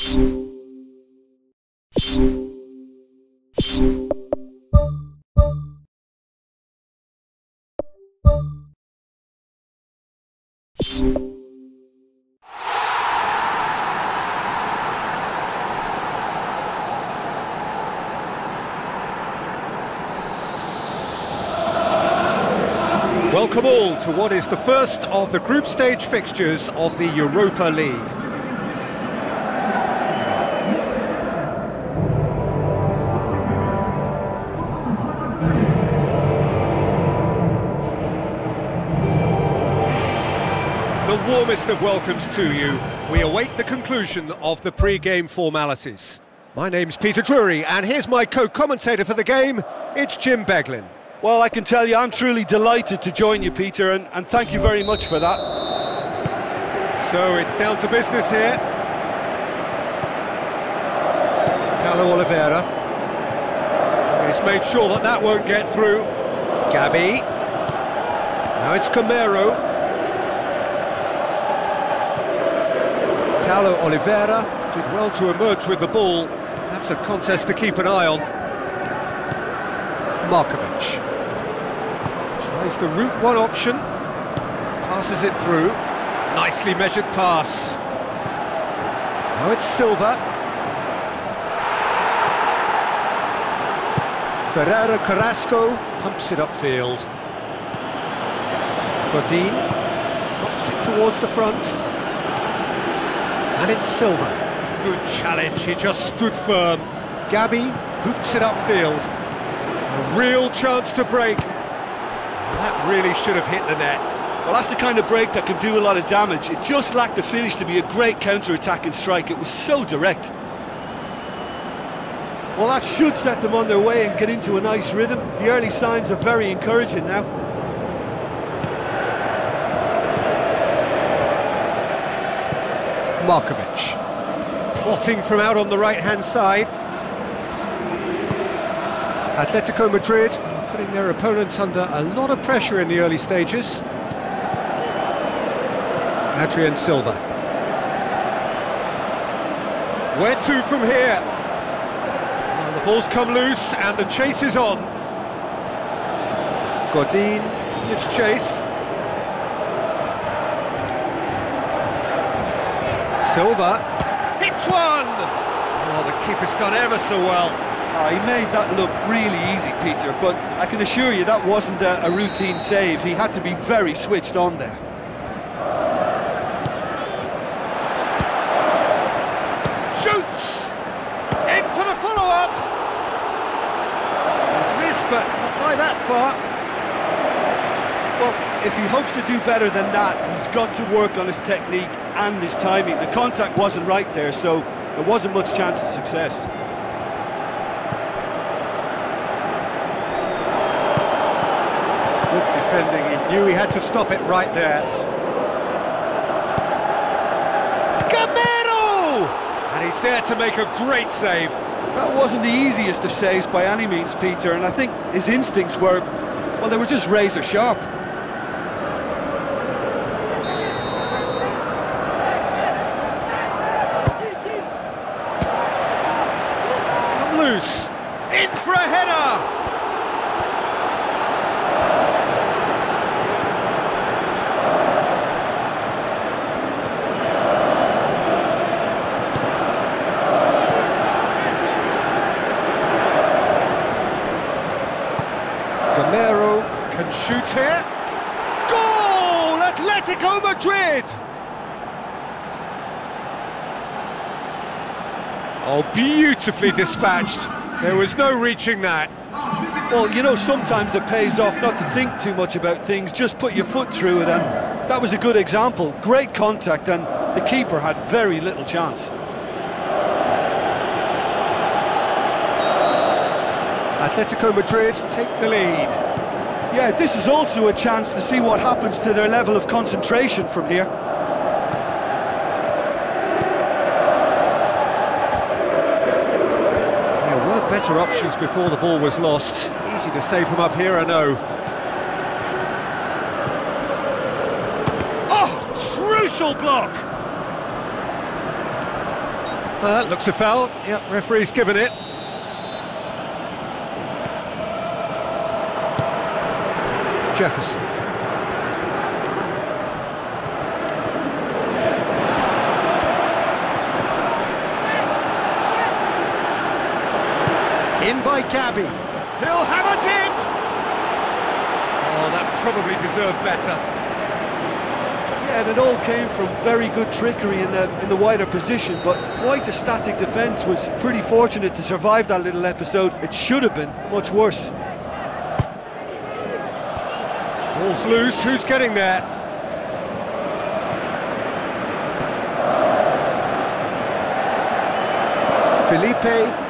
Welcome all to what is the first of the group stage fixtures of the Europa League. The warmest of welcomes to you. We await the conclusion of the pre-game formalities. My name's Peter Drury, and here's my co-commentator for the game, it's Jim Beglin. Well, I can tell you I'm truly delighted to join you, Peter, and thank you very much for that. So it's down to business here. Paulo Oliveira. He's made sure that that won't get through. Gabi. Now it's Camero. Paulo Oliveira did well to emerge with the ball. That's a contest to keep an eye on. Markovic. Tries the route one option, passes it through, nicely measured pass. Now it's Silva. Ferreira Carrasco pumps it upfield. Godin knocks it towards the front. And it's Silva. Good challenge, he just stood firm. Gabi boots it upfield. A real chance to break. That really should have hit the net. Well, that's the kind of break that can do a lot of damage. It just lacked the finish to be a great counter-attacking strike. It was so direct. Well, that should set them on their way and get into a nice rhythm. The early signs are very encouraging now. Markovic. Plotting from out on the right-hand side. Atletico Madrid putting their opponents under a lot of pressure in the early stages. Adrian Silva. Where to from here? Well, the ball's come loose and the chase is on. Godin gives chase. Silva hits one! Oh, the keeper's done ever so well. He made that look really easy, Peter, but I can assure you that wasn't a routine save. He had to be very switched on there. Shoots! In for the follow-up! He's missed, but not by that far. Well, if he hopes to do better than that, he's got to work on his technique and his timing. The contact wasn't right there, so there wasn't much chance of success. Good defending, he knew he had to stop it right there. Camero! And he's there to make a great save. That wasn't the easiest of saves by any means, Peter, and I think his instincts were, well, they were just razor sharp. It's come loose. In for a header! Camero can shoot here. Goal! Atlético Madrid! Oh, beautifully dispatched. There was no reaching that. Well, you know, sometimes it pays off not to think too much about things, just put your foot through it, and that was a good example. Great contact, and the keeper had very little chance. Atletico Madrid take the lead. Yeah, this is also a chance to see what happens to their level of concentration from here. There were better options before the ball was lost. Easy to say from up here, I know. Oh, crucial block! Looks a foul. Yep, referee's given it. Jefferson. In by Gabby. He'll have a dip! Oh, that probably deserved better. Yeah, and it all came from very good trickery in the wider position, but quite a static defence. Was pretty fortunate to survive that little episode. It should have been much worse. Ball's loose, who's getting there? Felipe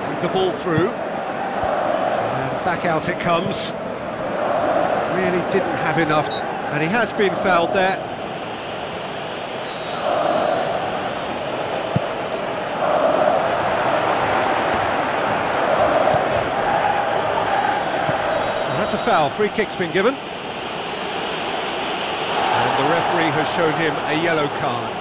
with the ball through. And back out it comes. Really didn't have enough, and he has been fouled there. That's a foul, free kick's been given. And the referee has shown him a yellow card.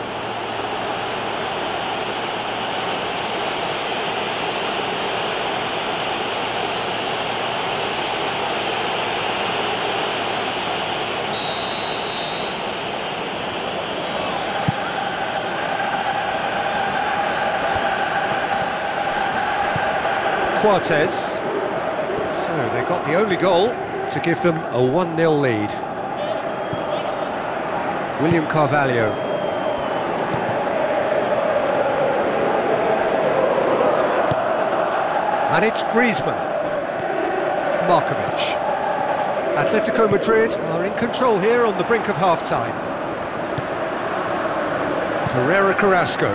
Cortez. So they got the only goal to give them a 1-0 lead. William Carvalho. And it's Griezmann. Markovic. Atletico Madrid are in control here on the brink of half-time. Pereira Carrasco.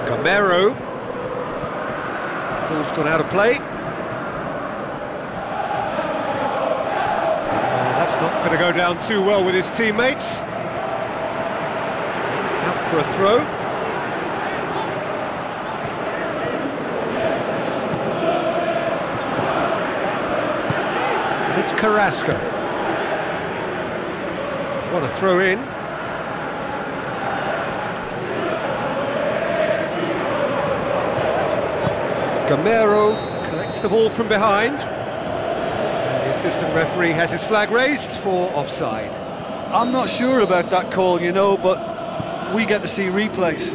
Gamero. Ball's gone out of play. That's not going to go down too well with his teammates. Out for a throw. And it's Carrasco. What a throw in. Gamero collects the ball from behind. And the assistant referee has his flag raised for offside. I'm not sure about that call, you know, but we get to see replays.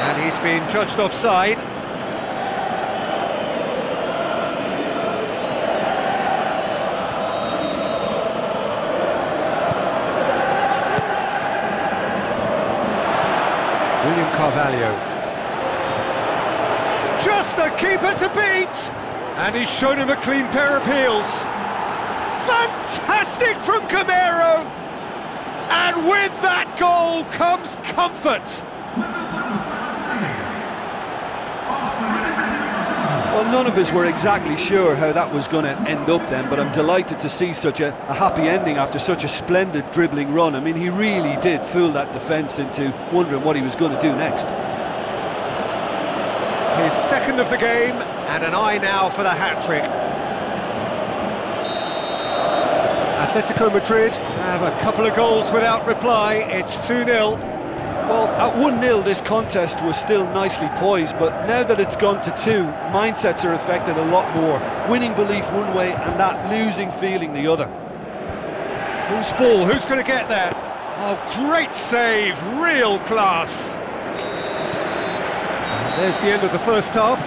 And he's been judged offside. William Carvalho. Just the keeper to beat! And he's shown him a clean pair of heels. Fantastic from Gamero! And with that goal comes comfort. Well, none of us were exactly sure how that was going to end up then, but I'm delighted to see such a happy ending after such a splendid dribbling run. I mean, he really did fool that defence into wondering what he was going to do next. His second of the game, and an eye now for the hat-trick. Atletico Madrid have a couple of goals without reply. It's 2-0. Well, at 1-0 this contest was still nicely poised, but now that it's gone to 2, mindsets are affected a lot more. Winning belief one way and that losing feeling the other. Who's ball? Who's going to get there? Oh, great save, real class. And there's the end of the first half.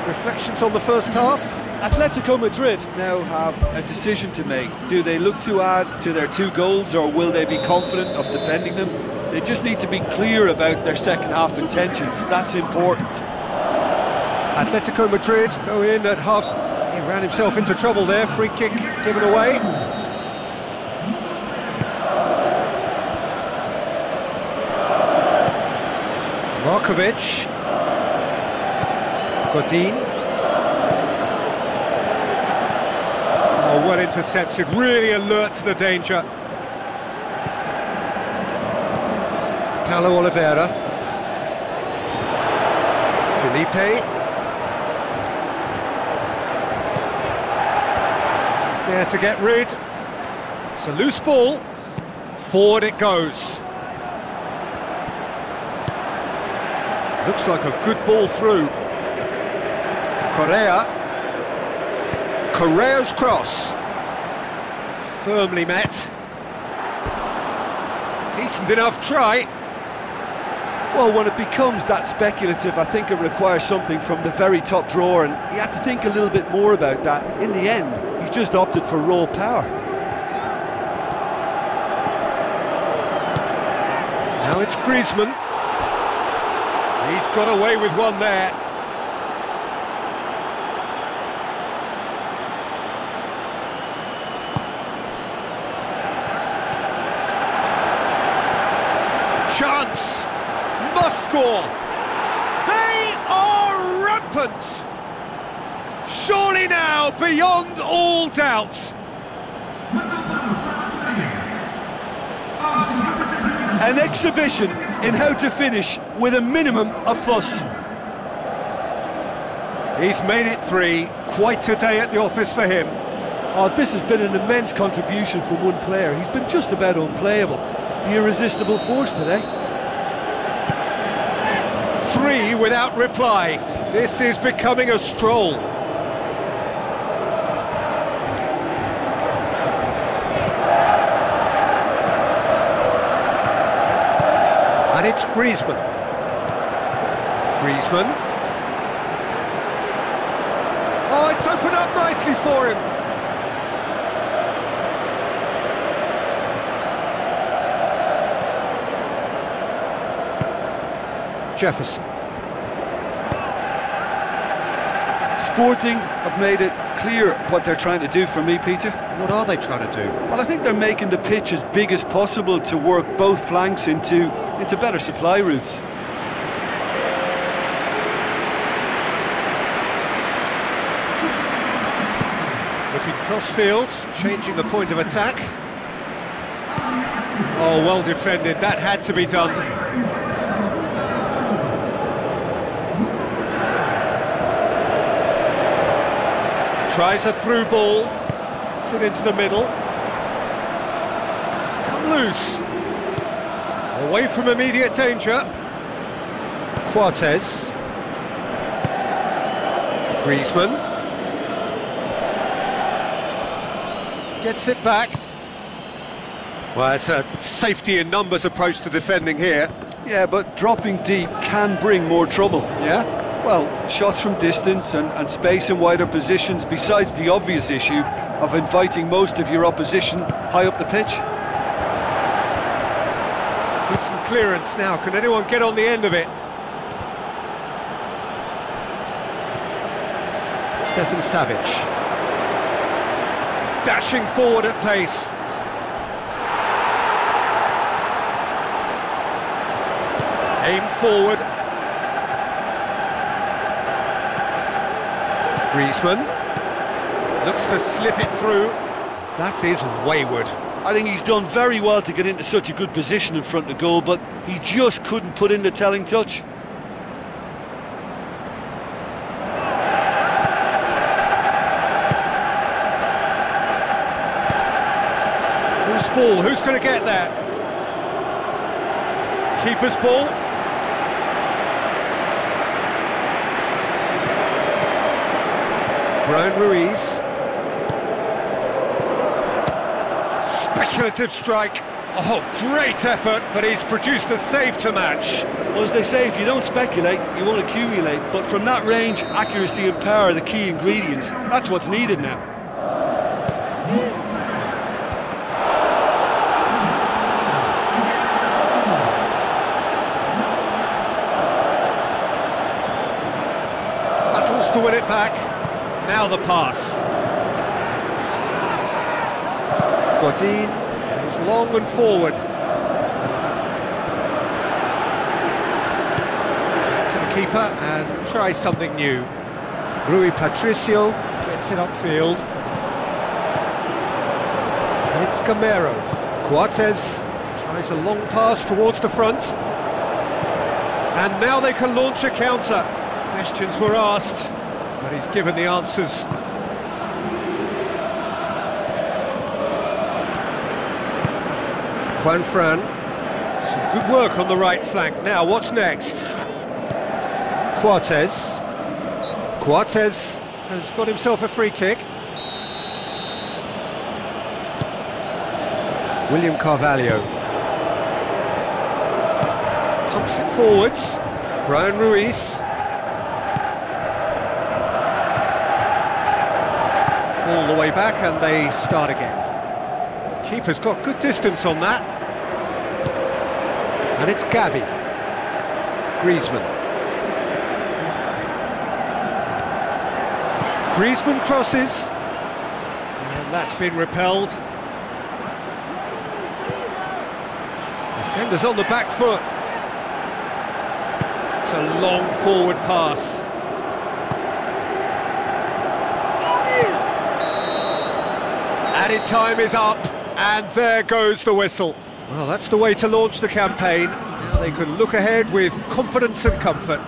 Reflections on the first half? Atletico Madrid now have a decision to make. Do they look to add to their 2 goals, or will they be confident of defending them? They just need to be clear about their second half intentions. That's important. Atletico Madrid go in at half. He ran himself into trouble there. Free kick given away. Markovic. Godin. Oh, well intercepted. Really alert to the danger. Paulo Oliveira. Felipe. He's there to get rid. It's a loose ball. Forward it goes. Looks like a good ball through. Correa's cross. Firmly met. Decent enough try. Well, when it becomes that speculative, I think it requires something from the very top drawer, and he had to think a little bit more about that. In the end, he's just opted for raw power. Now it's Griezmann. He's got away with one there. Chance! Must score! They are rampant! Surely now, beyond all doubt! An exhibition in how to finish with a minimum of fuss. He's made it 3, quite a day at the office for him. Oh, this has been an immense contribution from one player. He's been just about unplayable. The irresistible force today. 3 without reply. This is becoming a stroll. And it's Griezmann. Oh, it's opened up nicely for him. Jefferson. Sporting have made it clear what they're trying to do for me, Peter. What are they trying to do? Well, I think they're making the pitch as big as possible to work both flanks into better supply routes. Looking cross-field, changing the point of attack. Oh, well defended, that had to be done. Tries a through ball, gets it into the middle. It's come loose. Away from immediate danger. Quartes. Griezmann. Gets it back. Well, it's a safety in numbers approach to defending here. Yeah, but dropping deep can bring more trouble. Yeah? Well, shots from distance and space in wider positions, besides the obvious issue of inviting most of your opposition high up the pitch. Decent clearance now, can anyone get on the end of it? Stefan Savic. Dashing forward at pace. Aimed forward. Griezmann looks to slip it through. That is wayward. I think he's done very well to get into such a good position in front of goal, but he just couldn't put in the telling touch. Whose ball? Who's going to get there? Keeper's ball. Brian Ruiz. Speculative strike. Oh, great effort, but he's produced a save to match. Well, as they say, if you don't speculate, you won't accumulate. But from that range, accuracy and power are the key ingredients. That's what's needed now. Battles to win it back. Now the pass. Godin goes long and forward. Back to the keeper and tries something new. Rui Patricio gets it upfield. And it's Gamero. Quartes tries a long pass towards the front. And now they can launch a counter. Questions were asked, but he's given the answers. Juan Fran, some good work on the right flank. Now, what's next? Coates. Coates has got himself a free kick. William Carvalho. Pumps it forwards. Brian Ruiz. All the way back and they start again. Keeper's got good distance on that. And it's Gavi. Griezmann. Griezmann crosses. And that's been repelled. Defenders on the back foot. It's a long forward pass. Added time is up, and there goes the whistle. Well, that's the way to launch the campaign. Now they can look ahead with confidence and comfort.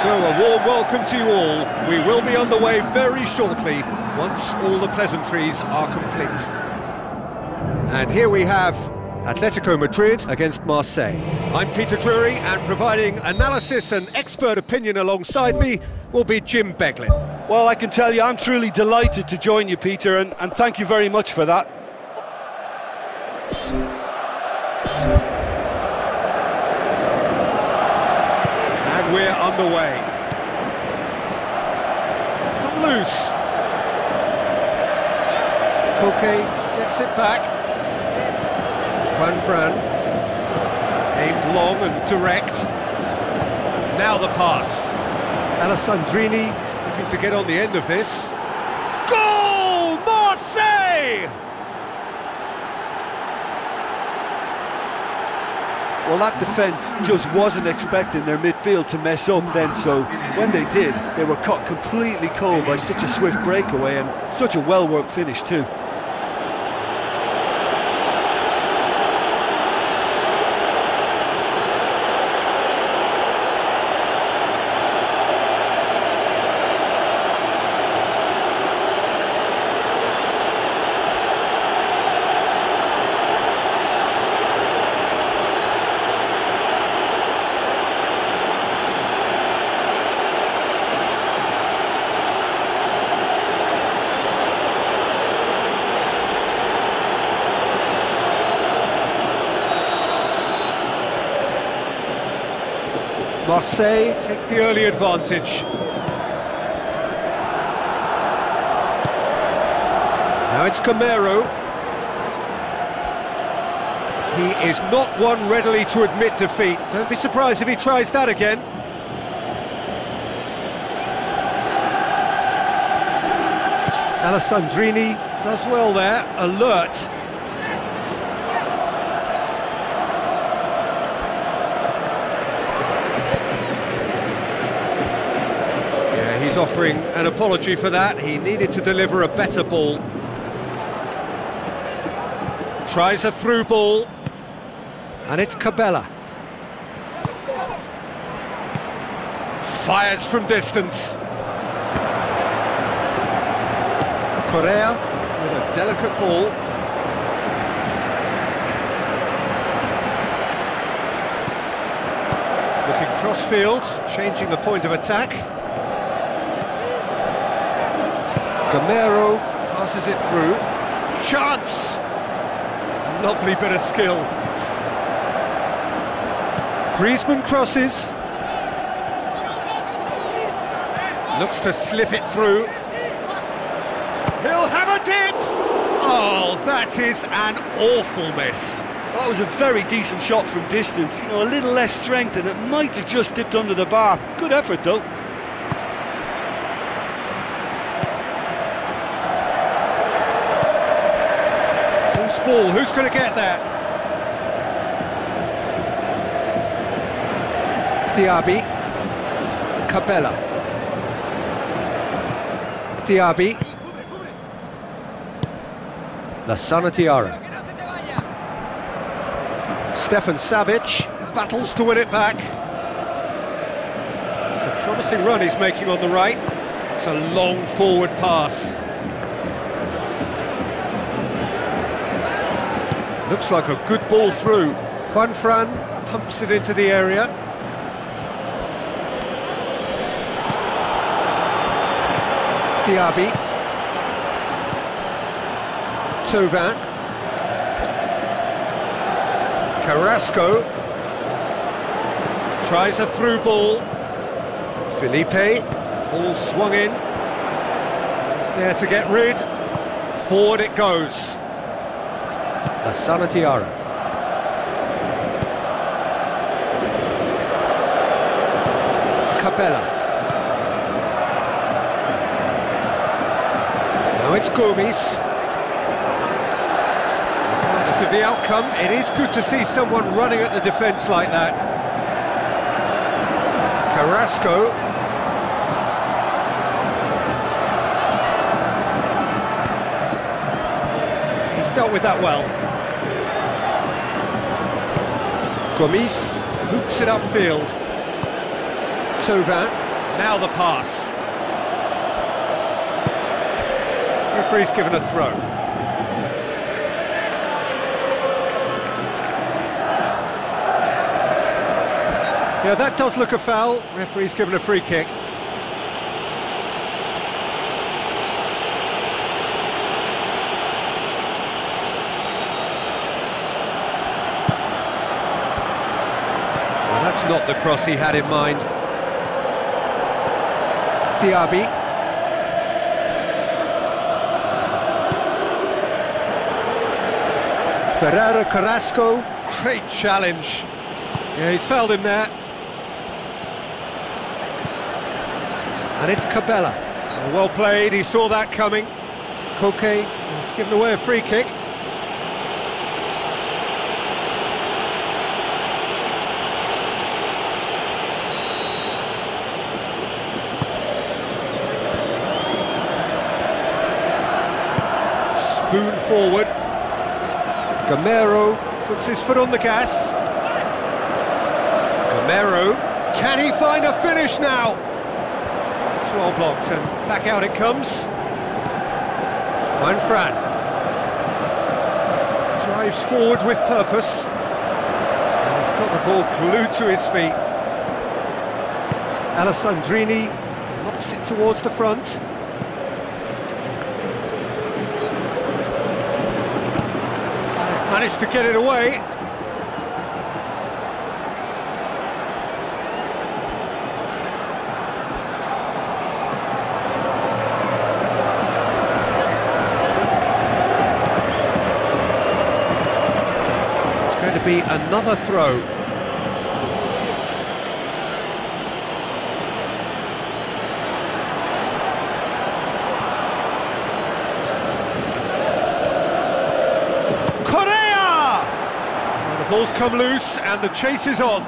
So a warm welcome to you all. We will be underway very shortly, once all the pleasantries are complete. And here we have Atlético Madrid against Marseille. I'm Peter Drury, and providing analysis and expert opinion alongside me will be Jim Beglin. Well, I can tell you, I'm truly delighted to join you, Peter, and thank you very much for that. And we're underway. It's come loose. Koke gets it back. Fran aimed long and direct. Now the pass. Alessandrini looking to get on the end of this. Goal! Marseille! Well, that defence just wasn't expecting their midfield to mess up then, so when they did, they were caught completely cold by such a swift breakaway and such a well-worked finish too. Marseille take the early advantage. Now it's Camero. He is not one readily to admit defeat. Don't be surprised if he tries that again. Alessandrini does well there, alert. He's offering an apology for that. He needed to deliver a better ball. Tries a through ball. And it's Cabella. Fires from distance. Correa with a delicate ball. Looking cross-field, changing the point of attack. Camero passes it through. Chance! Lovely bit of skill. Griezmann crosses. Looks to slip it through. He'll have a dip! Oh, that is an awful miss. Well, that was a very decent shot from distance. You know, a little less strength and it might have just dipped under the bar. Good effort, though. Ball, who's going to get there? Diaby. Cabella. Diaby. Lassana Diarra. Stefan Savic battles to win it back. It's a promising run he's making on the right. It's a long forward pass. Looks like a good ball through. Juanfran pumps it into the area. Diaby. Thauvin. Carrasco. Tries a through ball. Felipe. Ball swung in. He's there to get rid. Forward it goes. Lassana Diarra. Cabella. Now it's Gomes. Regardless of the outcome, it is good to see someone running at the defence like that. Carrasco. He's dealt with that well. Gomes boots it upfield. Thauvin, now the pass. Referee's given a throw. Yeah, that does look a foul. Referee's given a free kick. Well, that's not the cross he had in mind. Diaby. Ferreira Carrasco, great challenge. Yeah, he's fouled him there. And it's Cabella. Well played, he saw that coming. Koke has given away a free kick. Spoon forward. Gamero puts his foot on the gas. Gamero, can he find a finish now? It's well blocked and back out it comes. Juanfran drives forward with purpose. And he's got the ball glued to his feet. Alessandrini knocks it towards the front. Managed to get it away. It's going to be another throw. Ball's come loose and the chase is on.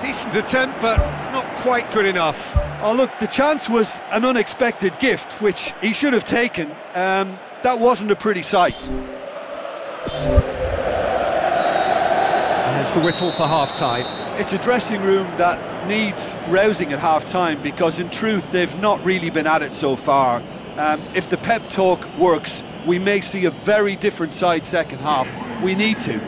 Decent attempt, but not quite good enough. Oh look, the chance was an unexpected gift, which he should have taken. That wasn't a pretty sight. There's the whistle for half-time. It's a dressing room that needs rousing at half-time, because in truth they've not really been at it so far. If the pep talk works, we may see a very different side second half. We need to.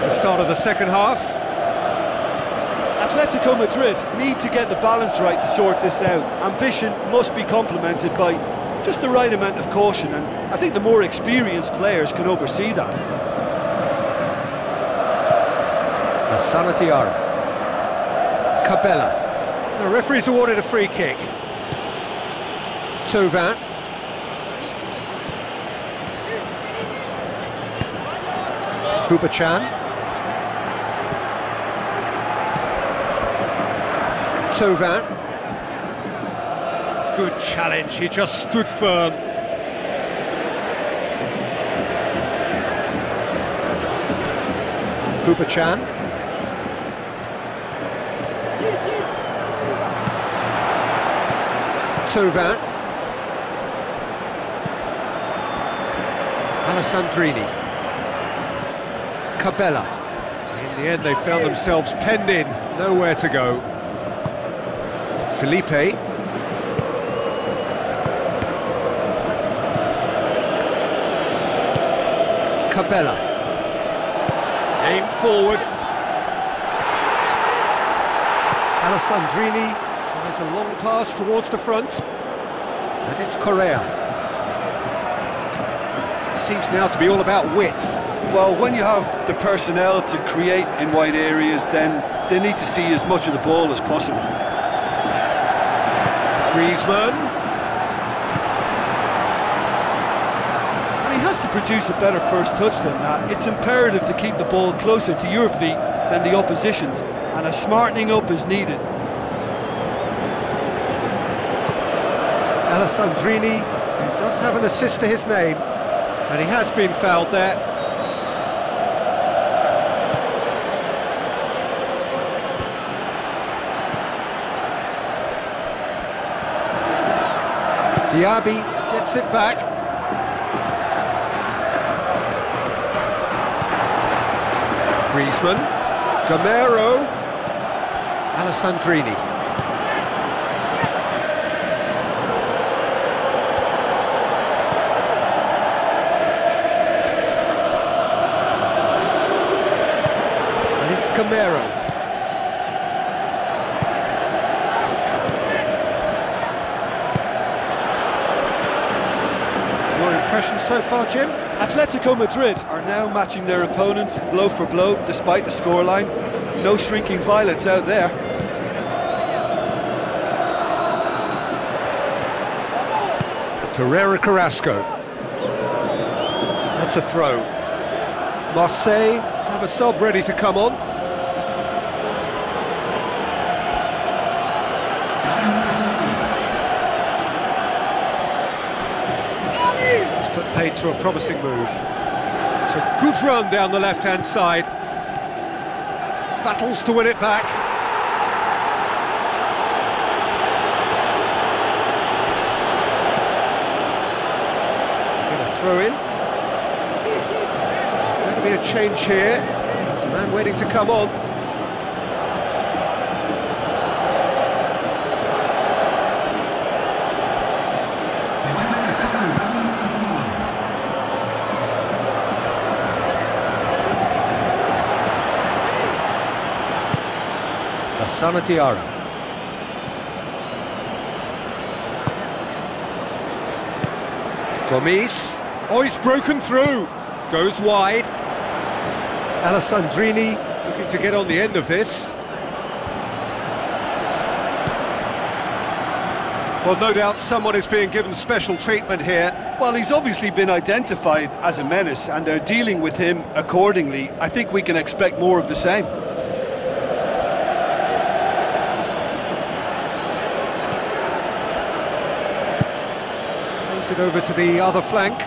Start of the second half. Atlético Madrid need to get the balance right to sort this out. Ambition must be complemented by just the right amount of caution, and I think the more experienced players can oversee that. Lassana Diarra. Cabella. The referee's awarded a free kick. Thauvin. Hubachan. Tovan. Good challenge, he just stood firm. Chan. Tovan. Alessandrini. Cabella. In the end they found themselves penned in, nowhere to go. Felipe. Cabella. Aimed forward. Alessandrini tries a long pass towards the front. And it's Correa. Seems now to be all about width. Well, when you have the personnel to create in wide areas, then they need to see as much of the ball as possible. Griezmann. And he has to produce a better first touch than that. It's imperative to keep the ball closer to your feet than the opposition's, and a smartening up is needed. Alessandrini, who does have an assist to his name, and he has been fouled there. Diaby gets it back. Griezmann, Gamero, Alessandrini. And it's Gamero. Impressions so far, Jim? Atletico Madrid are now matching their opponents blow for blow despite the scoreline. No shrinking violets out there. Torreira Carrasco. That's a throw. Marseille have a sub ready to come on. Put paid to a promising move. It's a good run down the left-hand side. Battles to win it back. Get a throw in. There's going to be a change here. There's a man waiting to come on. Sanatiara. Gomes. Oh, he's broken through. Goes wide. Alessandrini looking to get on the end of this. Well, no doubt someone is being given special treatment here. Well, he's obviously been identified as a menace and they're dealing with him accordingly. I think we can expect more of the same. It over to the other flank.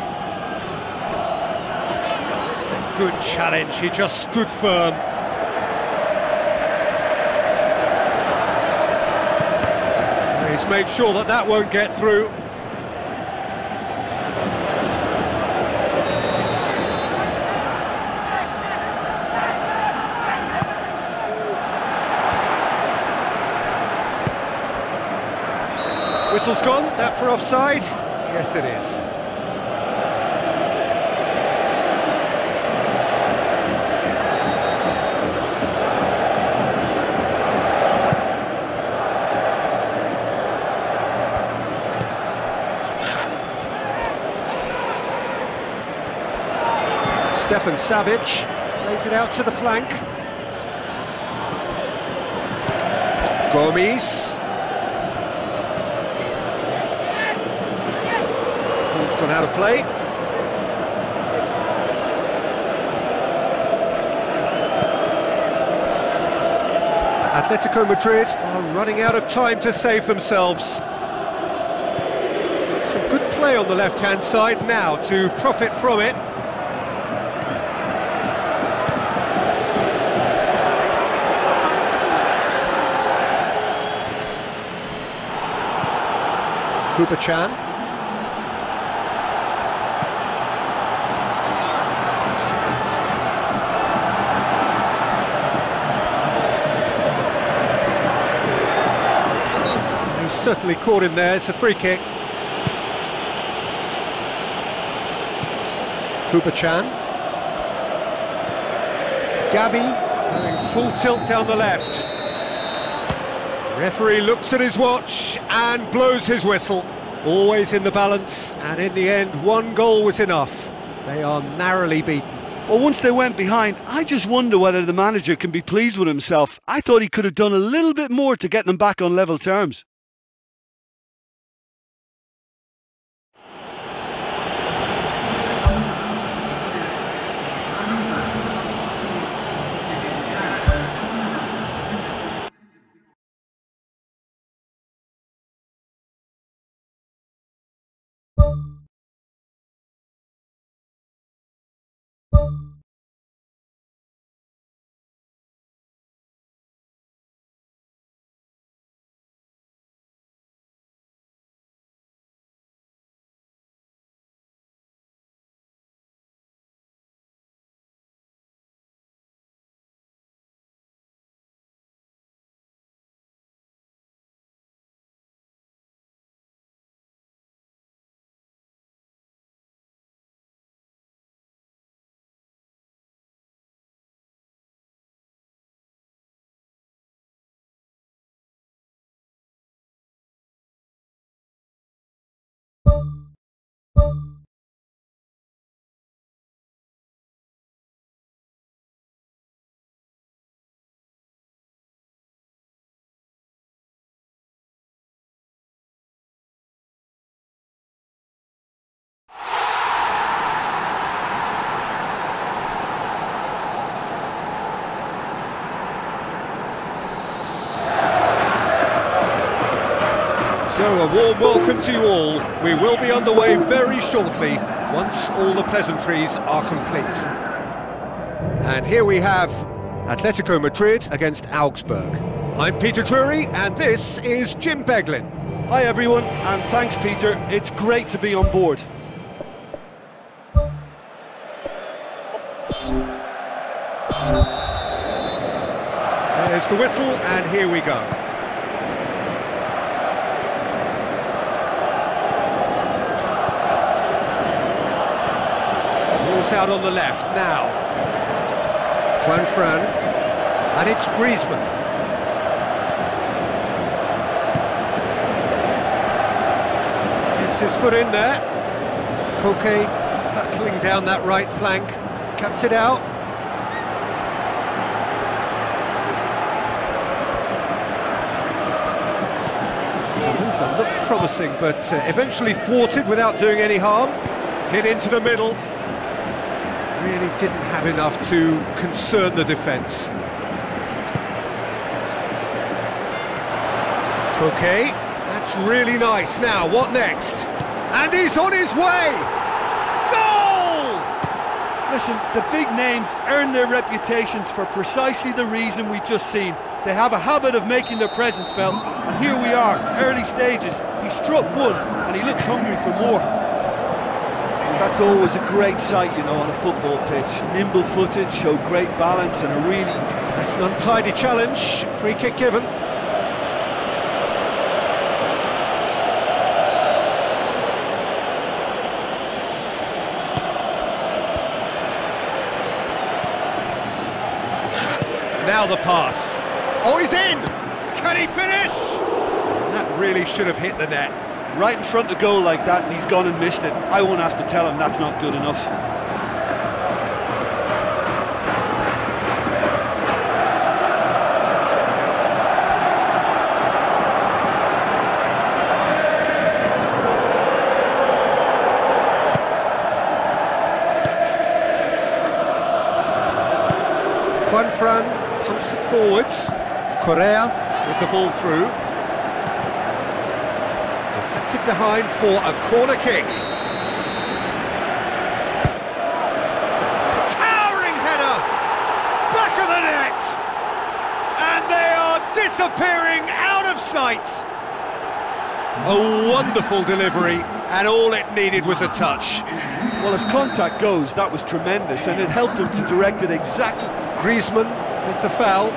Good challenge, he just stood firm. He's made sure that that won't get through. Whistle's gone, that for offside? Yes, it is. Stefan Savic plays it out to the flank. Gomes. Gone out of play. Atletico Madrid are running out of time to save themselves. Some good play on the left-hand side now to profit from it. Chan. He's certainly caught him there. It's a free kick. Chan. Gabi going full tilt down the left. Referee looks at his watch and blows his whistle. Always in the balance, and in the end, one goal was enough. They are narrowly beaten. Well, once they went behind, I just wonder whether the manager can be pleased with himself. I thought he could have done a little bit more to get them back on level terms. So a warm welcome to you all. We will be underway very shortly once all the pleasantries are complete. And here we have Atletico Madrid against Augsburg. I'm Peter Drury and this is Jim Beglin. Hi everyone, and thanks Peter, it's great to be on board. There's the whistle and here we go. Out on the left now. Fran, and it's Griezmann. Gets his foot in there. Koke hurtling down that right flank, cuts it out. It's a move that looked promising, but eventually thwarted without doing any harm. Hit into the middle. Really didn't have enough to concern the defence. Koke, that's really nice. Now, what next? And he's on his way! Goal! Listen, the big names earn their reputations for precisely the reason we've just seen. They have a habit of making their presence felt, and here we are, early stages. He struck one, and he looks hungry for more. That's always a great sight, you know, on a football pitch. Nimble-footed, show great balance and a really... That's an untidy challenge, free kick given. Now the pass. Oh, he's in! Can he finish? That really should have hit the net. Right in front of goal like that, and he's gone and missed it. I won't have to tell him that's not good enough. Fran pumps it forwards. Correa with the ball through. Deflected behind for a corner kick. Towering header! Back of the net! And they are disappearing out of sight. A wonderful delivery, and all it needed was a touch. Well, as contact goes, that was tremendous, and it helped him to direct it exactly. Griezmann with the foul.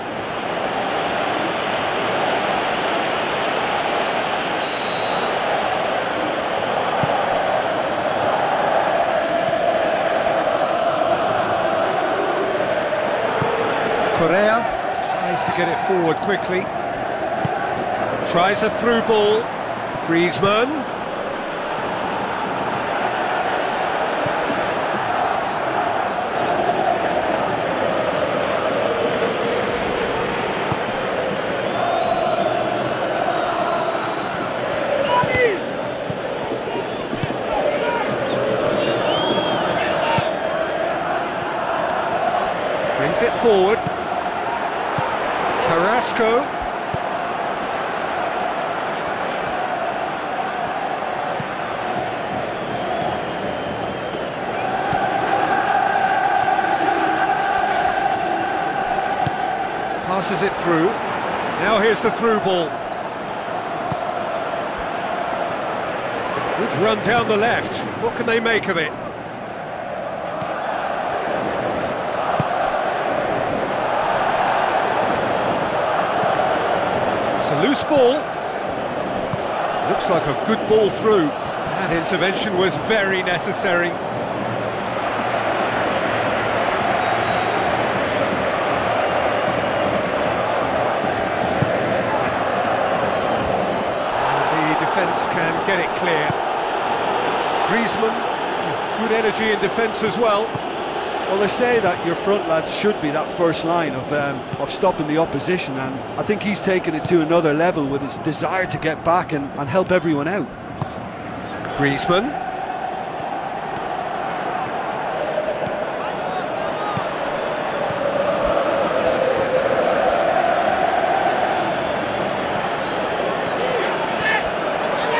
Correa tries to get it forward quickly. Tries a through ball. Griezmann. Brings it forward. Carrasco. Passes it through. Now here's the through ball. Good run down the left. What can they make of it? It's a loose ball. Looks like a good ball through. That intervention was very necessary. Defence can get it clear. Griezmann with good energy in defence as well. Well, they say that your front lads should be that first line of stopping the opposition, and I think he's taken it to another level with his desire to get back and help everyone out. Griezmann.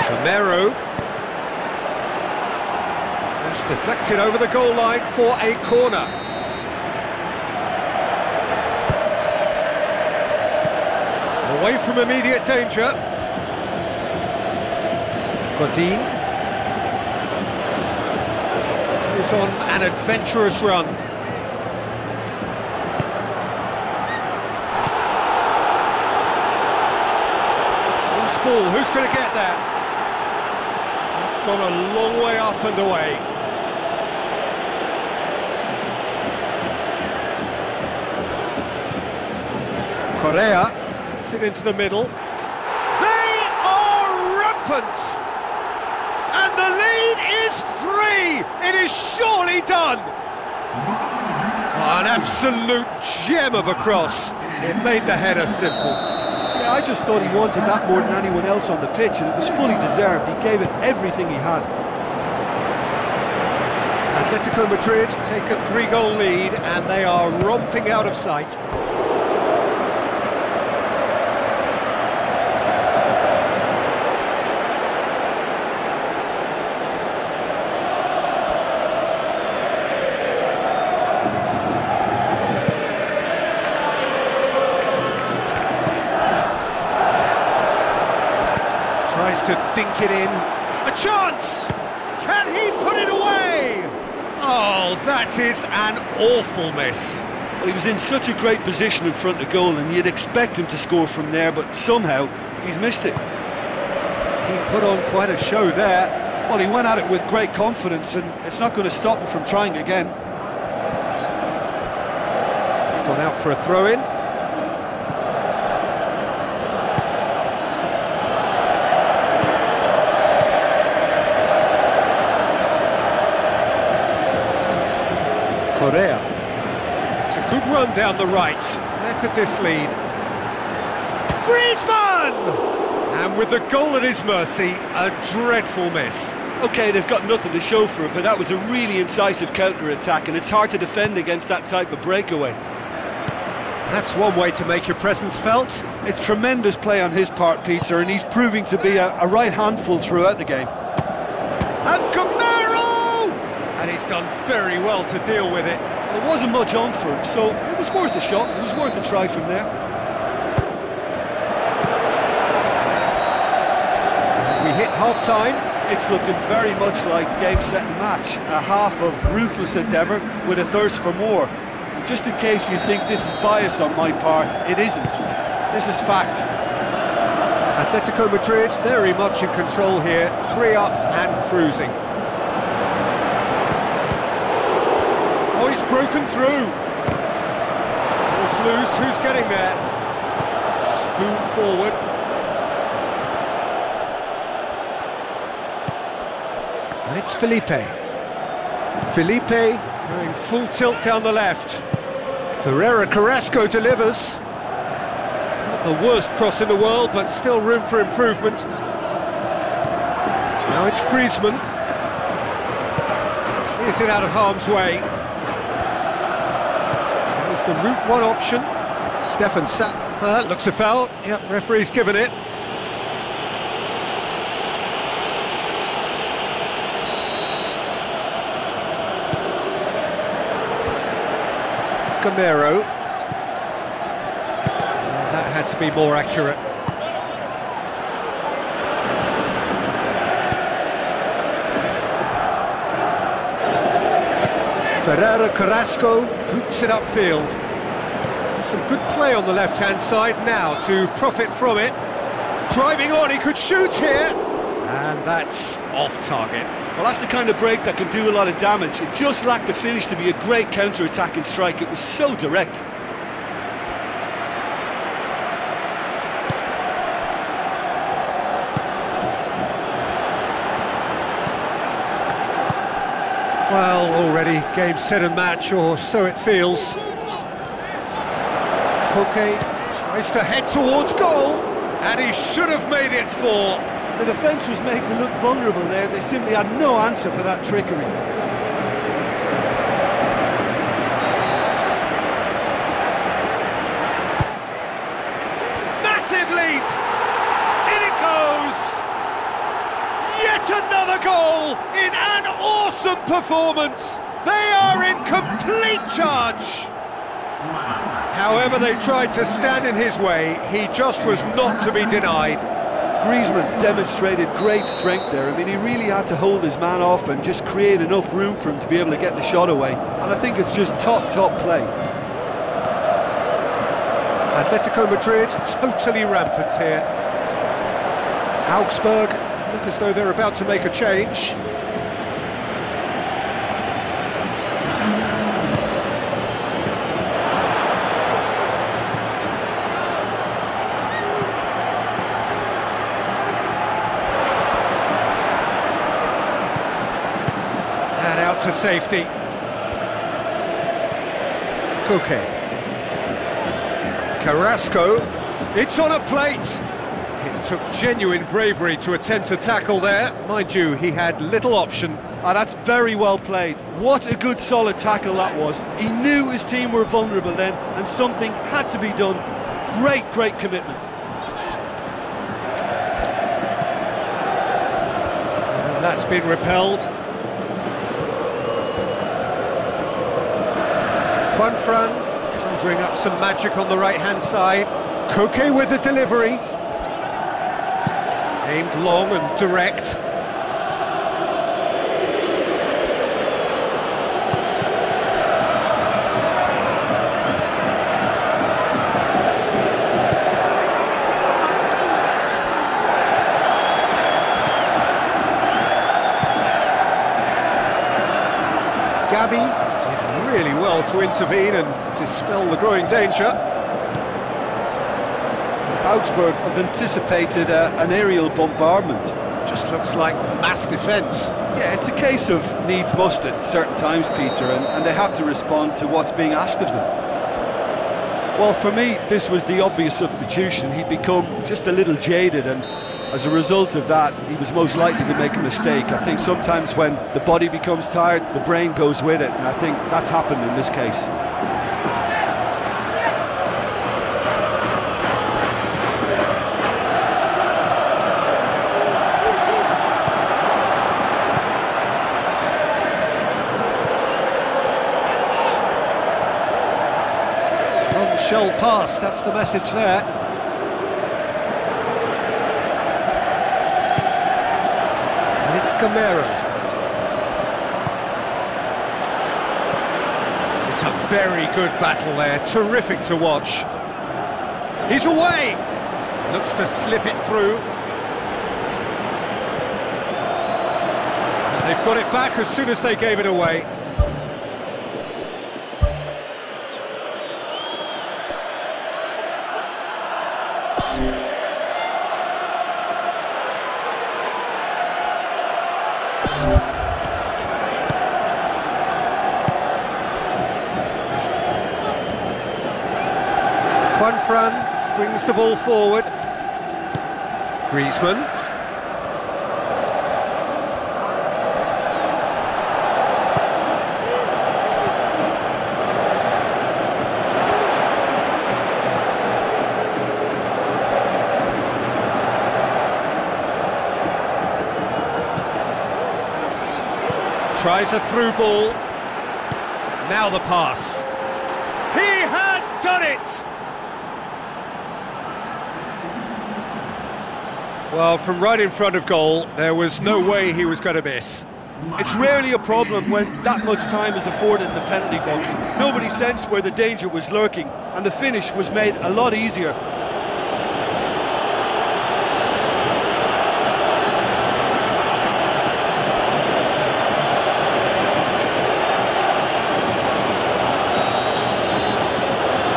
Romero. Just deflected over the goal line for a corner. Away from immediate danger. Godin goes on an adventurous run. Loose ball, who's going to get that? It's gone a long way up and away. Correa puts it into the middle. They are rampant! And the lead is 3! It is surely done! Oh, an absolute gem of a cross. It made the header simple. Yeah, I just thought he wanted that more than anyone else on the pitch, and it was fully deserved. He gave it everything he had. Atlético de Madrid take a 3-goal lead, and they are romping out of sight. Tries to dink it in. A chance! Can he put it away? Oh, that is an awful miss. Well, he was in such a great position in front of goal, and you'd expect him to score from there, but somehow he's missed it. He put on quite a show there. Well, he went at it with great confidence, and it's not going to stop him from trying again. It's gone out for a throw-in. Correa. It's a good run down the right. Where could this lead? Griezmann! And with the goal at his mercy, a dreadful miss. OK, they've got nothing to show for it, but that was a really incisive counter-attack, and it's hard to defend against that type of breakaway. That's one way to make your presence felt. It's tremendous play on his part, Peter, and he's proving to be a right handful throughout the game. And Camaro! And he's done very well to deal with it. There wasn't much on for him, so it was worth a shot. It was worth a try from there. We hit half-time. It's looking very much like game, set and match. A half of ruthless endeavour with a thirst for more. And just in case you think this is bias on my part, it isn't. This is fact. Atletico Madrid very much in control here. 3 up and cruising. Oh, he's broken through. Ball's loose, who's getting there? Spoon forward. And it's Felipe. Felipe going full tilt down the left. Ferreira Carrasco delivers. Not the worst cross in the world, but still room for improvement. Now it's Griezmann. Clears it out of harm's way. Tries the route one option. Stefan looks a foul. Yep, referee's given it. Camaro. That had to be more accurate. Ferreira Carrasco boots it upfield. Some good play on the left-hand side now to profit from it. Driving on, he could shoot here. And that's off target. Well, that's the kind of break that can do a lot of damage. It just lacked the finish to be a great counter-attacking strike. It was so direct. Well, already game, set and match, or so it feels. Koke tries to head towards goal, and he should have made it 4. The defence was made to look vulnerable there. They simply had no answer for that trickery. Massive leap! In it goes! Yet another goal in an awesome performance! They are in complete charge! However they tried to stand in his way, he just was not to be denied. Griezmann demonstrated great strength there. I mean, he really had to hold his man off and just create enough room for him to be able to get the shot away. And I think it's just top play. Atletico Madrid totally rampant here. Augsburg look as though they're about to make a change. To safety. Koke. Carrasco. It's on a plate. It took genuine bravery to attempt to tackle there. Mind you, he had little option. That's very well played. What a good solid tackle that was. He knew his team were vulnerable then, and something had to be done. Great commitment. And that's been repelled. Juanfran conjuring up some magic on the right-hand side. Koke with the delivery. Aimed long and direct. Gabi did really well to intervene and dispel the growing danger. Augsburg have anticipated an aerial bombardment. Just looks like mass defence. Yeah, it's a case of needs must at certain times, Peter, and they have to respond to what's being asked of them. Well, for me, this was the obvious substitution. He'd become just a little jaded, and as a result of that, he was most likely to make a mistake. I think sometimes when the body becomes tired, the brain goes with it, and I think that's happened in this case. shell pass, that's the message there. And it's Camero. It's a very good battle there, terrific to watch. He's away! Looks to slip it through. And they've got it back as soon as they gave it away. Juanfran brings the ball forward. Griezmann. Tries a through ball. Now the pass. He has done it! Well, from right in front of goal, there was no way he was going to miss. It's rarely a problem when that much time is afforded in the penalty box. Nobody sensed where the danger was lurking, and the finish was made a lot easier.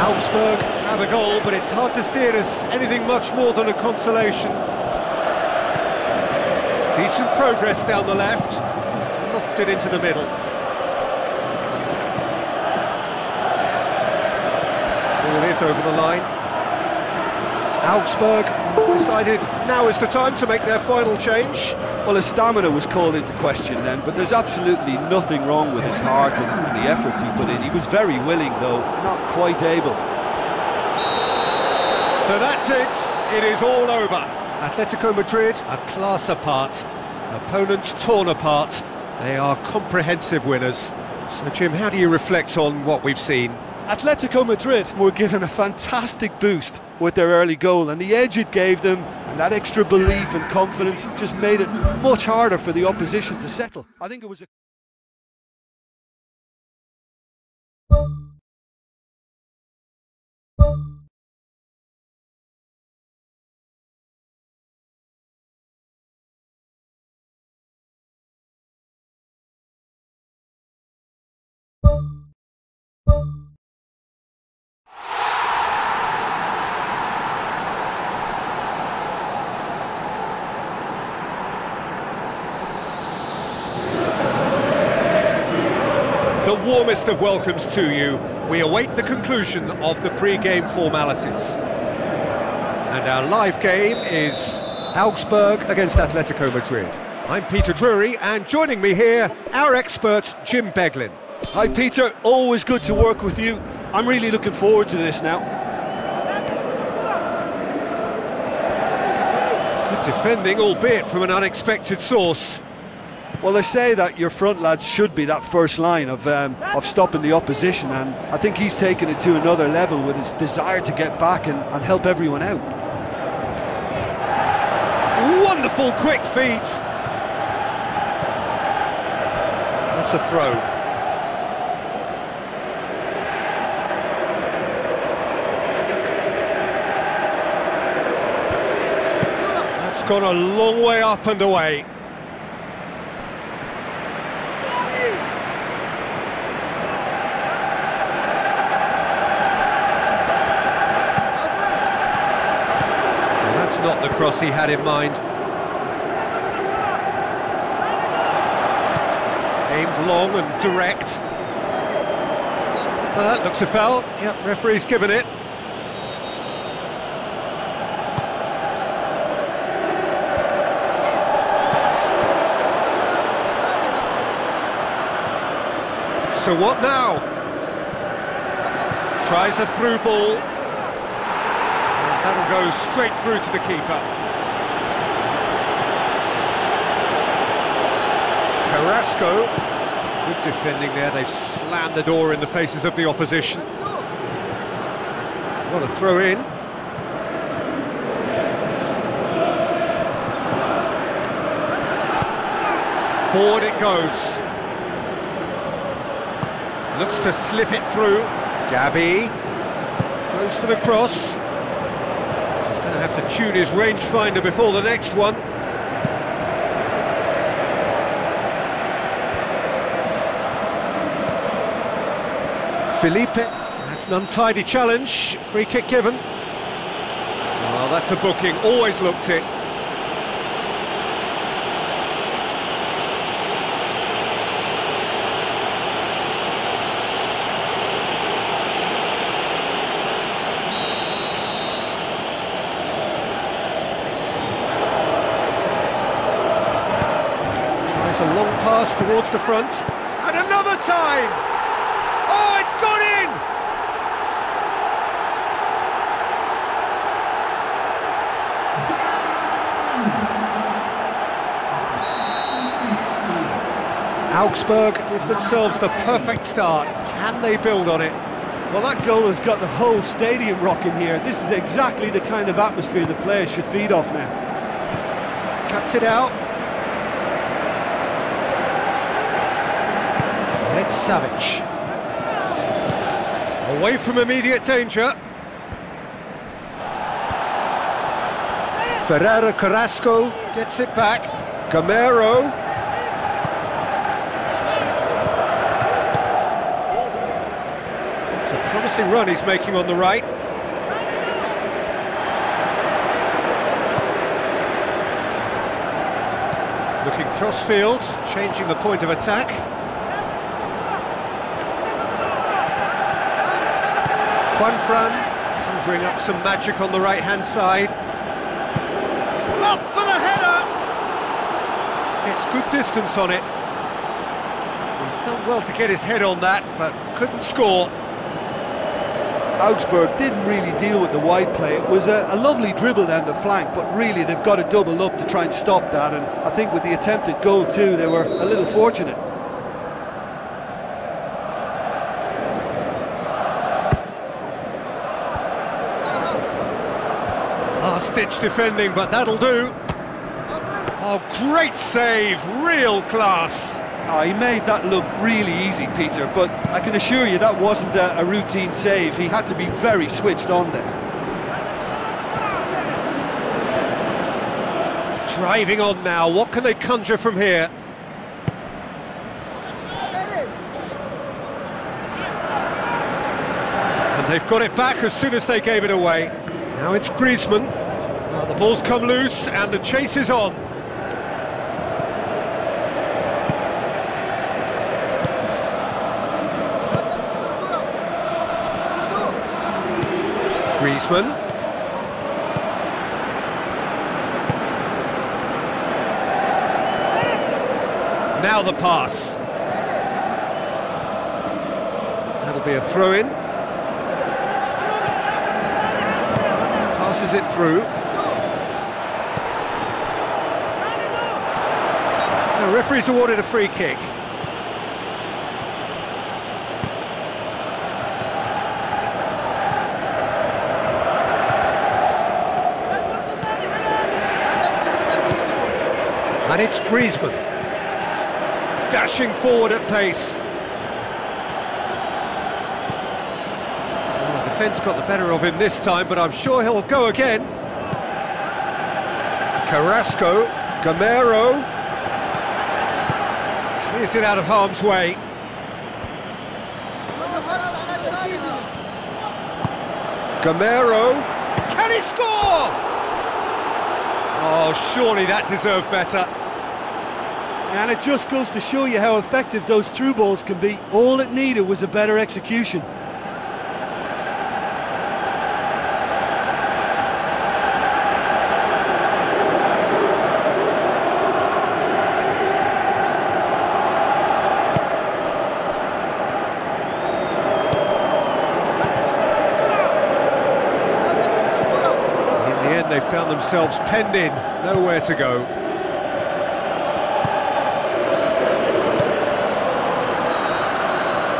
Augsburg have a goal, but it's hard to see it as anything much more than a consolation. Decent progress down the left, lofted into the middle. Ball is over the line. Augsburg decided now is the time to make their final change. Well, his stamina was called into question then, but there's absolutely nothing wrong with his heart and the efforts he put in. He was very willing, though, not quite able. So that's it. It is all over. Atletico Madrid, a class apart. Opponents torn apart. They are comprehensive winners. So, Jim, how do you reflect on what we've seen? Atletico Madrid were given a fantastic boost with their early goal, and the edge it gave them and that extra belief and confidence just made it much harder for the opposition to settle. I think it was a... The warmest of welcomes to you. We await the conclusion of the pre-game formalities. And our live game is Augsburg against Atletico Madrid. I'm Peter Drury, and joining me here, our expert, Jim Beglin. Hi Peter, always good to work with you. I'm really looking forward to this now. Good defending, albeit from an unexpected source. Well, they say that your front lads should be that first line of stopping the opposition, and I think he's taken it to another level with his desire to get back and help everyone out. Wonderful quick feet. That's a throw. That's gone a long way up and away. Not the cross he had in mind. Aimed long and direct. That looks a foul. Yep, referee's given it. So what now? Tries a through ball. That'll go straight through to the keeper. Carrasco, good defending there. They've slammed the door in the faces of the opposition. What a throw in. Forward it goes. Looks to slip it through. Gabby goes for the cross. He's going to have to tune his rangefinder before the next one. Felipe, that's an untidy challenge. Free kick given. Well, that's a booking, always looked it. Tries a long pass towards the front. And another time! Oh, it's gone in! Augsburg give themselves the perfect start. Can they build on it? Well, that goal has got the whole stadium rocking here. This is exactly the kind of atmosphere the players should feed off now. Cuts it out. It's Savic. Away from immediate danger. Ferreira Carrasco gets it back. Gamero. It's a promising run he's making on the right. Looking crossfield, changing the point of attack. Juanfran conjuring up some magic on the right-hand side. Up for the header! Gets good distance on it. He's done well to get his head on that, but couldn't score. Augsburg didn't really deal with the wide play. It was a lovely dribble down the flank, but really they've got to double up to try and stop that, and I think with the attempted goal too, they were a little fortunate. Last-ditch defending, but that'll do. Oh, great save, real class. Oh, he made that look really easy, Peter, but I can assure you that wasn't a routine save. He had to be very switched on there. Driving on now, what can they conjure from here? And they've got it back as soon as they gave it away. Now it's Griezmann. Well, the ball's come loose and the chase is on. Griezmann. Now the pass. That'll be a throw-in. Passes it through. The referee's awarded a free kick. And it's Griezmann, dashing forward at pace. Well, the defence got the better of him this time, but I'm sure he'll go again. Carrasco, Gamero, clears it out of harm's way. Gamero, can he score? Oh, surely that deserved better. And it just goes to show you how effective those through balls can be. All it needed was a better execution. In the end, they found themselves penned in, nowhere to go.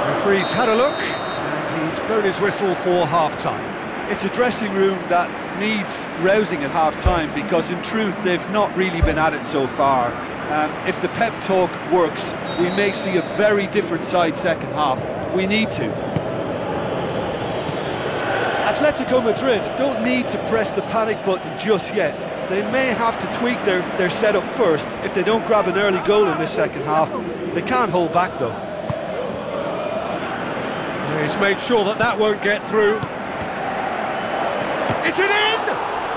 Referee's had a look, and he's blown his whistle for half-time. It's a dressing room that needs rousing at half-time, because in truth they've not really been at it so far. If the pep talk works, we may see a very different side second half. We need to. Atletico Madrid don't need to press the panic button just yet. They may have to tweak their setup first if they don't grab an early goal in this second half. They can't hold back though. He's made sure that won't get through. Is it in?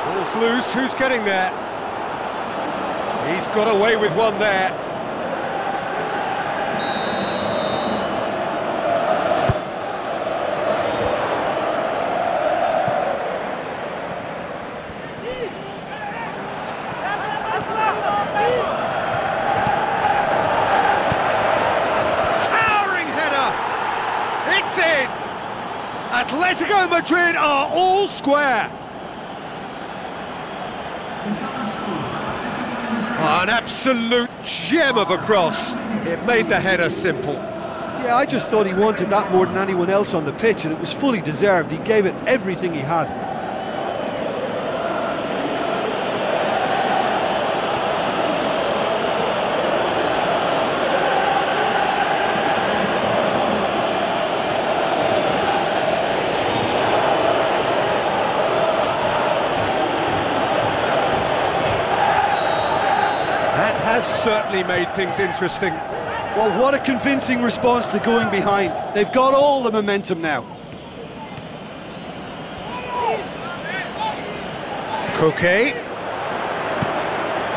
Ball's loose, who's getting there? He's got away with one there. Towering header! It's in! Atletico Madrid are all square. An absolute gem of a cross. It made the header simple. Yeah, I just thought he wanted that more than anyone else on the pitch, and it was fully deserved. He gave it everything he had. That has certainly made things interesting. Well, what a convincing response to going behind. They've got all the momentum now. Koke.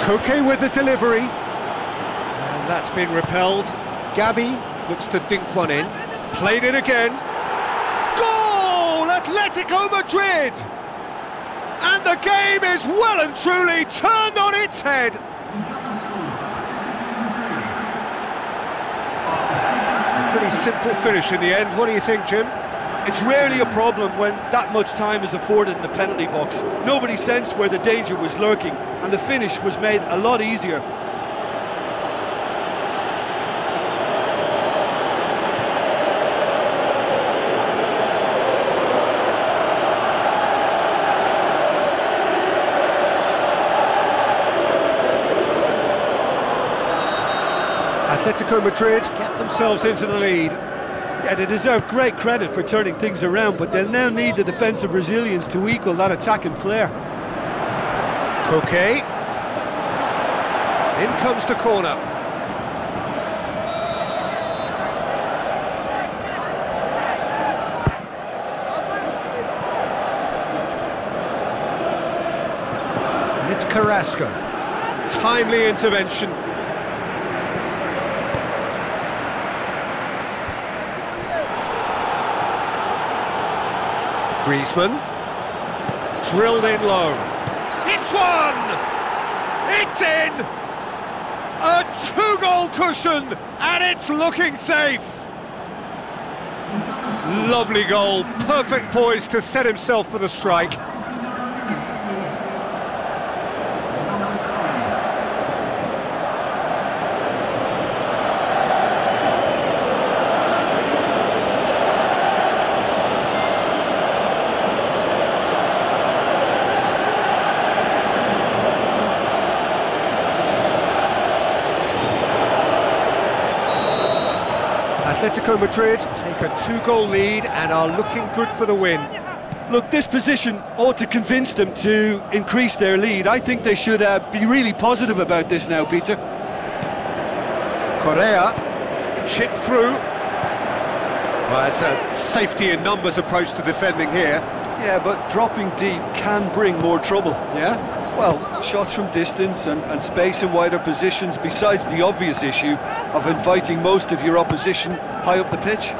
Koke with the delivery. And that's been repelled. Gabi looks to dink one in. Played it again. Goal! Atletico Madrid! And the game is well and truly turned on its head. Pretty simple finish in the end. What do you think, Jim? It's rarely a problem when that much time is afforded in the penalty box. Nobody sensed where the danger was lurking, and the finish was made a lot easier. Atletico Madrid get themselves into the lead. Yeah, they deserve great credit for turning things around, but they'll now need the defensive resilience to equal that attacking flair. Koke. In comes the corner. And it's Carrasco. Timely intervention. Griezmann, drilled in low. It's one! It's in! A two-goal cushion, and it's looking safe. Lovely goal, perfect poise to set himself for the strike. Atletico Madrid take a two-goal lead and are looking good for the win. Look, this position ought to convince them to increase their lead. I think they should be really positive about this now, Peter. Correa, chipped through. Well, it's a safety in numbers approach to defending here. Yeah, but dropping deep can bring more trouble. Yeah? Well, shots from distance and space in wider positions, besides the obvious issue of inviting most of your opposition high up the pitch.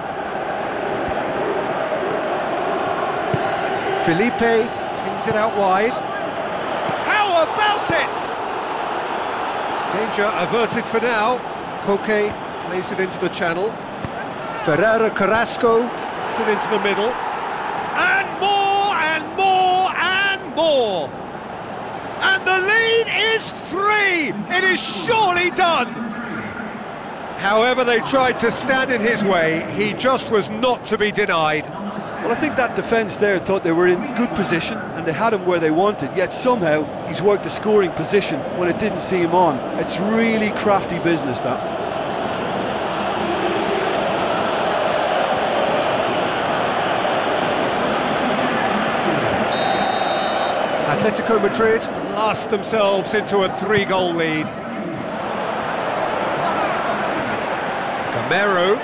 Felipe pings it out wide. How about it? Danger averted for now. Koke plays it into the channel. Ferreira Carrasco puts it into the middle. And more and more and more. And the lead is 3! It is surely done! However they tried to stand in his way, he just was not to be denied. Well, I think that defence there thought they were in good position and they had him where they wanted, yet somehow he's worked a scoring position when it didn't see him on. It's really crafty business, that. Atletico Madrid blast themselves into a 3-goal lead. Gamero.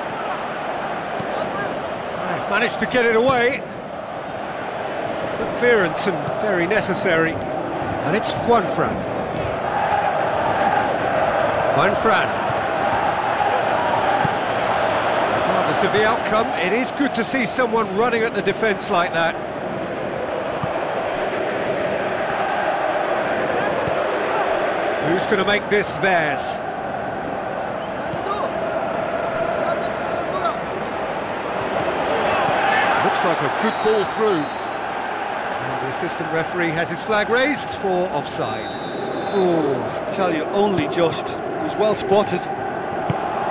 They've managed to get it away. Good clearance and very necessary. And it's Juanfran. Regardless of the outcome, it is good to see someone running at the defence like that. Who's going to make this theirs? Looks like a good ball through. And the assistant referee has his flag raised for offside. Oh, I tell you, only just. It was well spotted.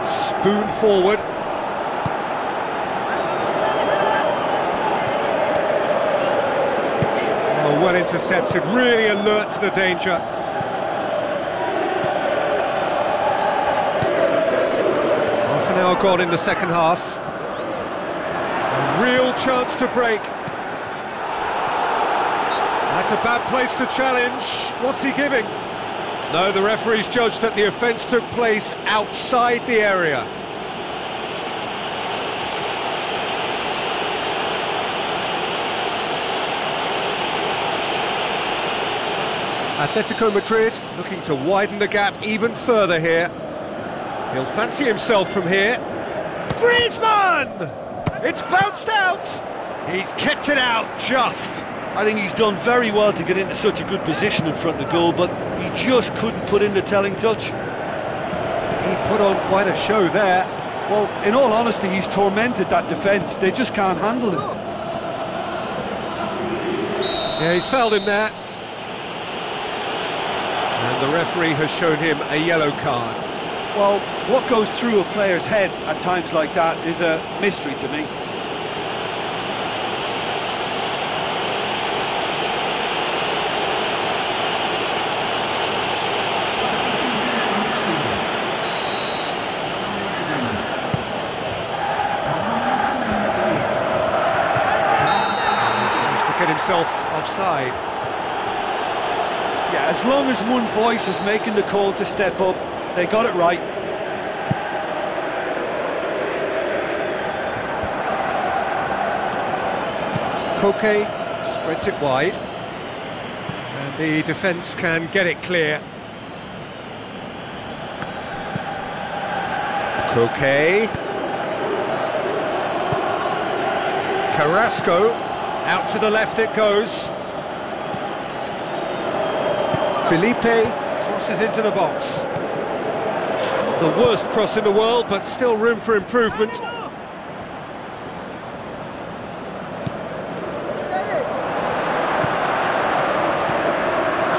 Spoon forward. Oh, well intercepted, really alert to the danger. Half an hour gone in the second half. A real chance to break. That's a bad place to challenge. What's he giving? No, the referee's judged that the offence took place outside the area. Atletico Madrid looking to widen the gap even further here. He'll fancy himself from here. Griezmann! It's bounced out! He's kept it out just. I think he's done very well to get into such a good position in front of goal, but he just couldn't put in the telling touch. He put on quite a show there. Well, in all honesty, he's tormented that defence. They just can't handle him. Yeah, he's fouled him there. And the referee has shown him a yellow card. Well, what goes through a player's head at times like that is a mystery to me. Get himself offside. Yeah, as long as one voice is making the call to step up, they got it right. Koke spreads it wide. And the defence can get it clear. Koke. Carrasco. Out to the left it goes. Felipe crosses into the box. Not the worst cross in the world, but still room for improvement.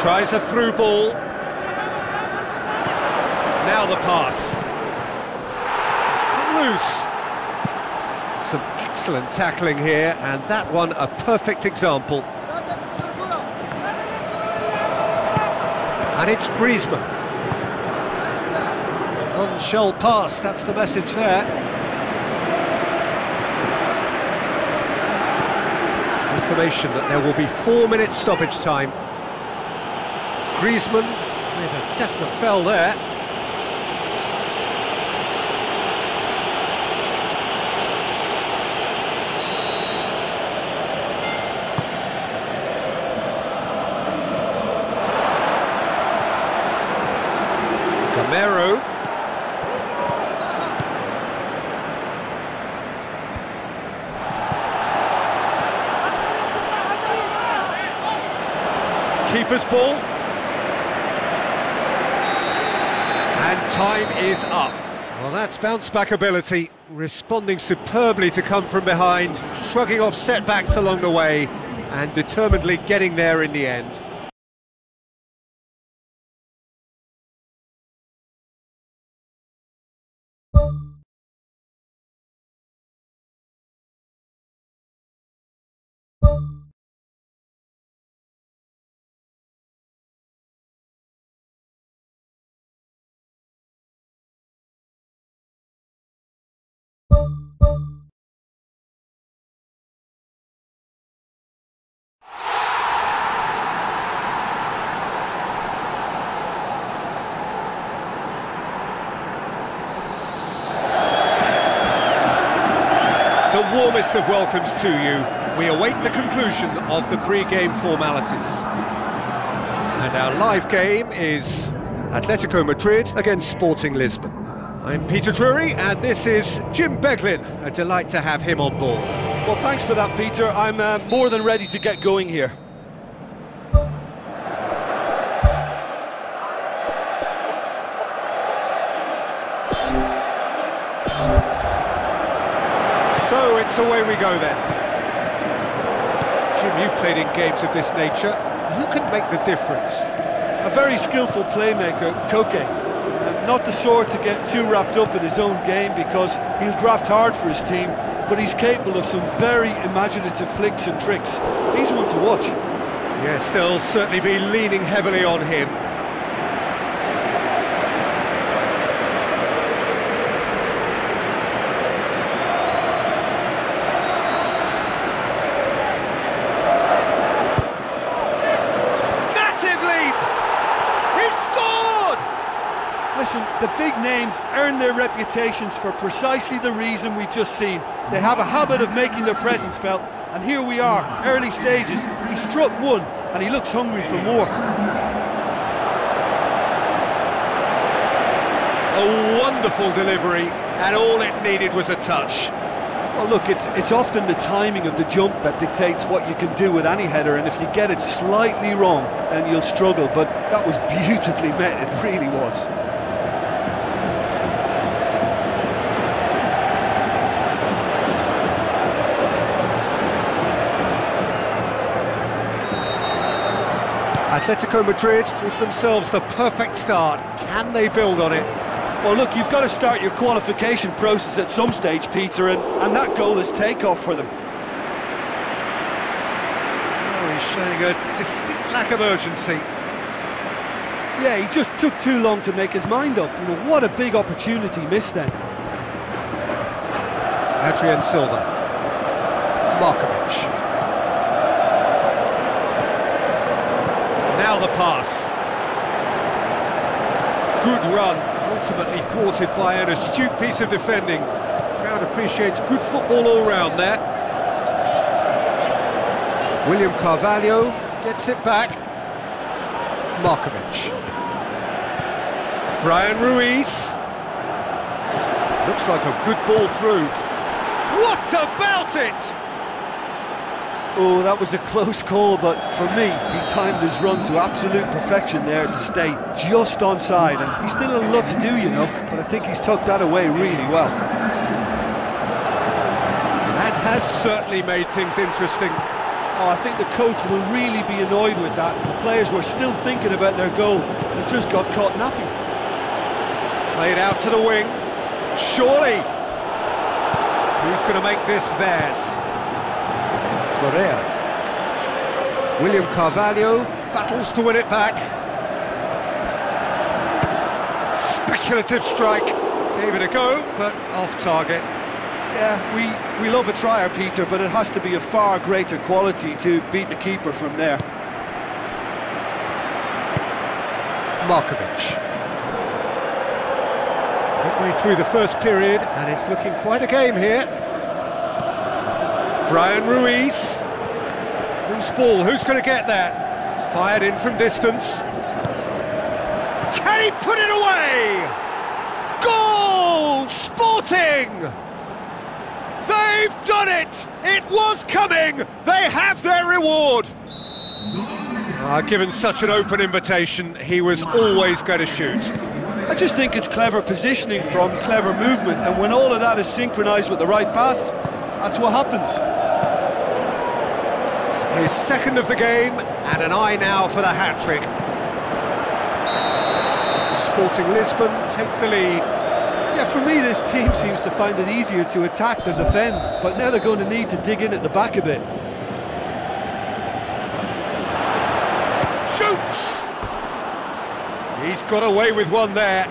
Tries a through ball. Now the pass. It's come loose. Some excellent tackling here, and that one a perfect example. And it's Griezmann. None shall pass, that's the message there. Confirmation that there will be 4 minutes stoppage time. Griezmann with a definite foul there. Gamero. Keeper's ball. And time is up. Well, that's bounce-back ability, responding superbly to come from behind, shrugging off setbacks along the way, and determinedly getting there in the end. the warmest of welcomes to you. We await the conclusion of the pre-game formalities. And our live game is Atletico Madrid against Sporting Lisbon. I'm Peter Drury, and this is Jim Beglin. A delight to have him on board. Well, thanks for that, Peter. I'm more than ready to get going here. So it's away we go then. Jim, you've played in games of this nature. Who can make the difference? A very skillful playmaker, Koke. Not the sort to get too wrapped up in his own game, because he'll graft hard for his team, but he's capable of some very imaginative flicks and tricks. He's one to watch. Yes, they'll certainly be leaning heavily on him. Listen, the big names earn their reputations for precisely the reason we've just seen. They have a habit of making their presence felt, and here we are, early stages. He struck one, and he looks hungry for more. A wonderful delivery, and all it needed was a touch. Well, look, it's often the timing of the jump that dictates what you can do with any header, and if you get it slightly wrong, then you'll struggle, but that was beautifully met, it really was. Atletico Madrid give themselves the perfect start. Can they build on it? Well, look, you've got to start your qualification process at some stage, Peter, and that goal is takeoff for them. Oh, he's showing a distinct lack of urgency. Yeah, he just took too long to make his mind up. You know, what a big opportunity missed then. Adrian Silva. Markovic. Now the pass. Good run, ultimately thwarted by an astute piece of defending. Crowd appreciates good football all round there. William Carvalho gets it back. Markovic. Brian Ruiz. Looks like a good ball through. What about it? Oh, that was a close call, but for me, he timed his run to absolute perfection there to stay just onside, and he's still a lot to do, you know, but I think he's tucked that away really well. That has certainly made things interesting. Oh, I think the coach will really be annoyed with that. The players were still thinking about their goal and just got caught napping. Played out to the wing. Surely! Who's going to make this theirs? Correa. William Carvalho battles to win it back. Speculative strike. Gave it a go, but off target. Yeah, we love a trier, Peter, but it has to be a far greater quality to beat the keeper from there. Markovic. Midway through the first period, and it's looking quite a game here. Brian Ruiz. Loose ball, who's going to get that? Fired in from distance. Can he put it away? Goal! Sporting! They've done it! It was coming! They have their reward! Given such an open invitation, he was always going to shoot. I just think it's clever positioning from clever movement, and when all of that is synchronised with the right pass, that's what happens. His second of the game, and an eye now for the hat-trick. Sporting Lisbon take the lead. Yeah, for me this team seems to find it easier to attack than defend, but now they're going to need to dig in at the back a bit. Shoots! He's got away with one there.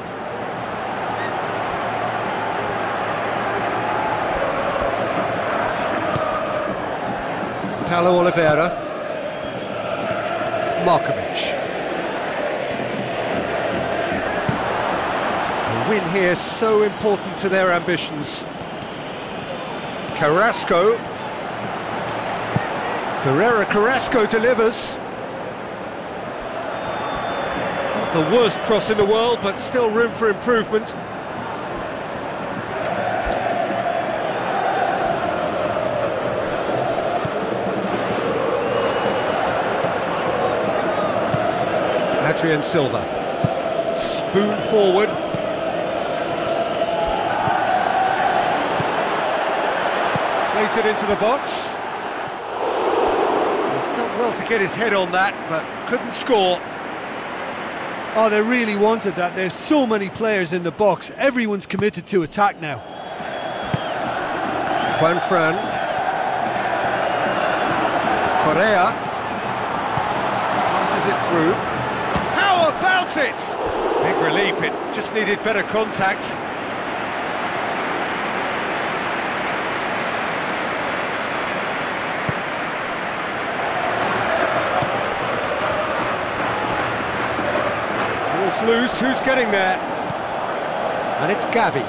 Paulo Oliveira. Markovic. A win here so important to their ambitions. Carrasco. Ferreira Carrasco delivers. Not the worst cross in the world, but still room for improvement. Adrian Silva. Spoon forward. Plays it into the box. He's done well to get his head on that, but couldn't score. Oh, they really wanted that. There's so many players in the box. Everyone's committed to attack now. Juan Fran. Correa. Passes it through. How about it? Big relief, it just needed better contact. Ball's loose, who's getting there? And it's Gavi.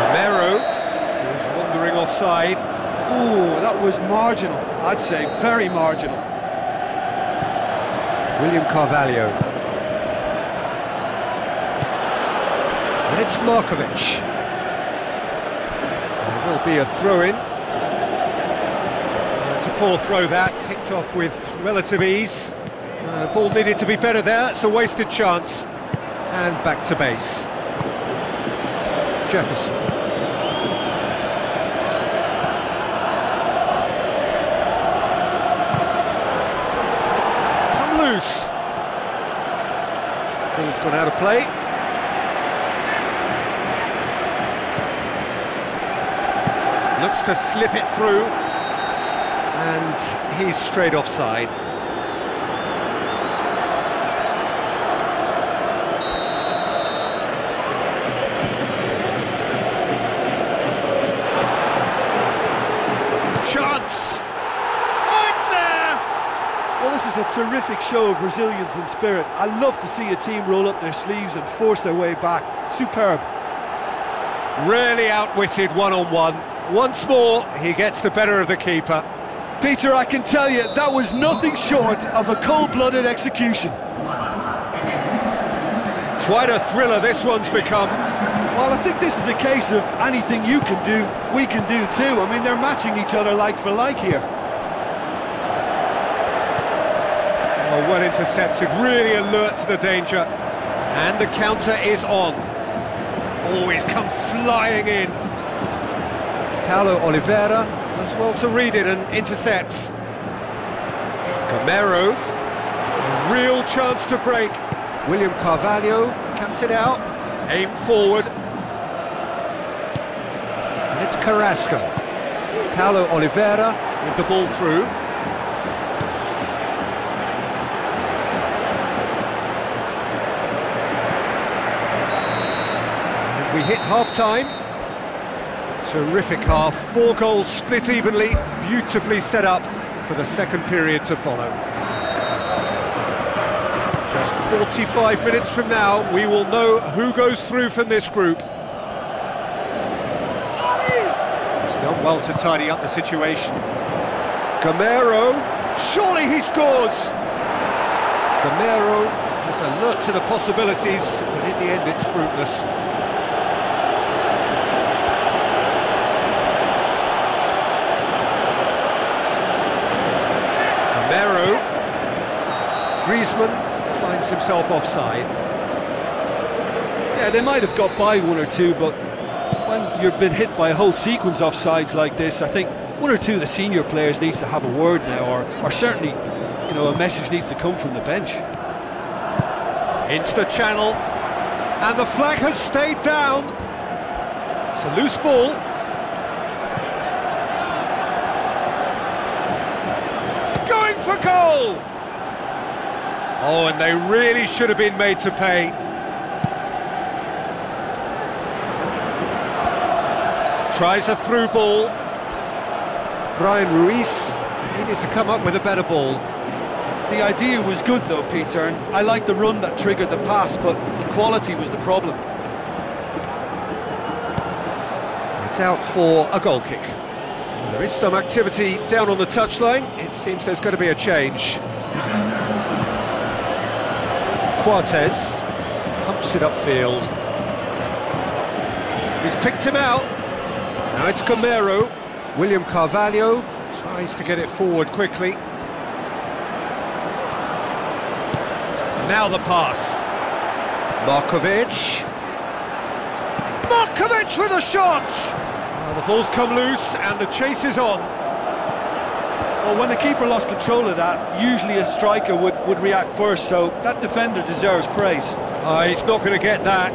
Romero, who's wandering offside. Ooh, that was marginal, I'd say, very marginal. William Carvalho. And it's Markovic. There will be a throw-in. It's a poor throw that, picked off with relative ease. Ball needed to be better there, it's a wasted chance. And back to base. Jefferson. Loose. Ball's gone out of play. Looks to slip it through, and he's straight offside. Chance. Well, this is a terrific show of resilience and spirit. I love to see a team roll up their sleeves and force their way back. Superb. Really outwitted one-on-one. Once more, he gets the better of the keeper. Peter, I can tell you, that was nothing short of a cold-blooded execution. Quite a thriller this one's become. Well, I think this is a case of anything you can do, we can do too. I mean, they're matching each other like for like here. Well intercepted, really alert to the danger. And the counter is on. Oh, he's come flying in. Paulo Oliveira does well to read it and intercepts. Gamero, a real chance to break. William Carvalho cuts it out, aim forward. And it's Carrasco. Paulo Oliveira with the ball through. We hit half-time. Terrific half, 4 goals split evenly, beautifully set up for the second period to follow. Just 45 minutes from now, we will know who goes through from this group. He's done well to tidy up the situation. Gamero, surely he scores! Gamero is alert to the possibilities, but in the end it's fruitless. Griezmann finds himself offside. Yeah, they might have got by 1 or 2, but when you've been hit by a whole sequence of offsides like this, I think 1 or 2 of the senior players needs to have a word now, or certainly, you know, a message needs to come from the bench. Into the channel, and the flag has stayed down. It's a loose ball. Going for goal! Oh, and they really should have been made to pay. Tries a through ball. Brian Ruiz needed to come up with a better ball. The idea was good though, Peter, and I like the run that triggered the pass, but the quality was the problem. It's out for a goal kick. There is some activity down on the touchline. It seems there's going to be a change. Cortez pumps it upfield. He's picked him out. Now it's Gamero. William Carvalho tries to get it forward quickly. Now the pass. Markovic. Markovic with a shot! Well, the ball's come loose and the chase is on. Well, when the keeper lost control of that, usually a striker would react first, so that defender deserves praise. He's not going to get that.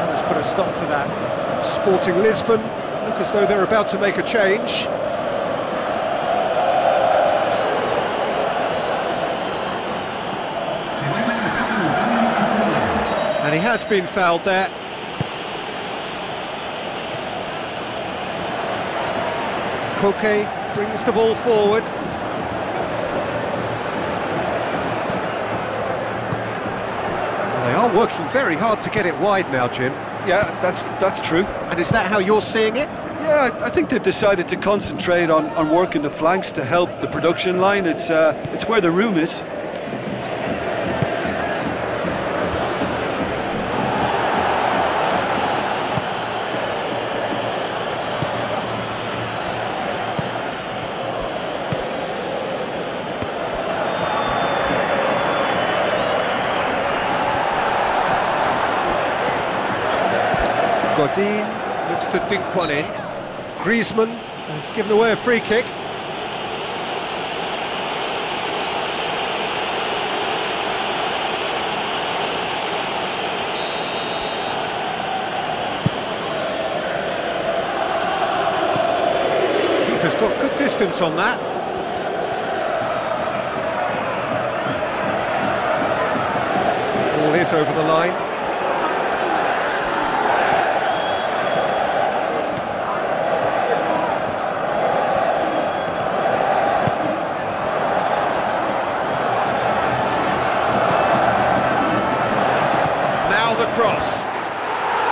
Let's put a stop to that. Sporting Lisbon look as though they're about to make a change. And he has been fouled there. Koke brings the ball forward. Well, they are working very hard to get it wide now, Jim. Yeah, that's true. And is that how you're seeing it? Yeah, I think they've decided to concentrate on working the flanks to help the production line. It's where the room is. Godin looks to dink one in. Griezmann has given away a free kick. Keeper's got good distance on that. Ball is over the line. Cross.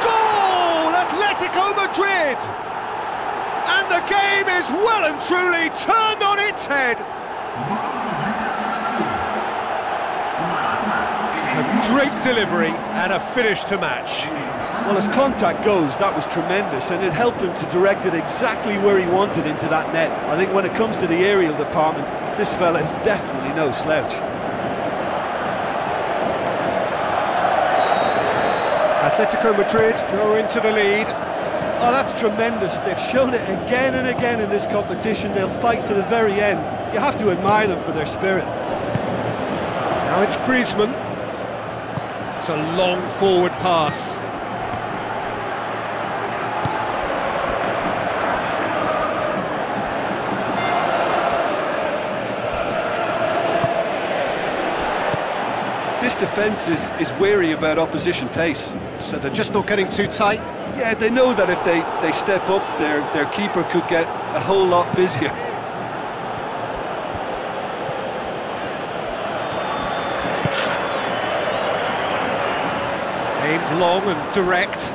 Goal! Atlético Madrid! And the game is well and truly turned on its head. A great delivery and a finish to match. Well, as contact goes, that was tremendous, and it helped him to direct it exactly where he wanted into that net. I think when it comes to the aerial department, this fella is definitely no slouch. Atletico Madrid go into the lead. Oh, that's tremendous. They've shown it again and again in this competition. They'll fight to the very end. You have to admire them for their spirit. Now it's Griezmann. It's a long forward pass. This defence is wary about opposition pace. So they're just not getting too tight? Yeah, they know that if they step up, their keeper could get a whole lot busier. Aimed long and direct.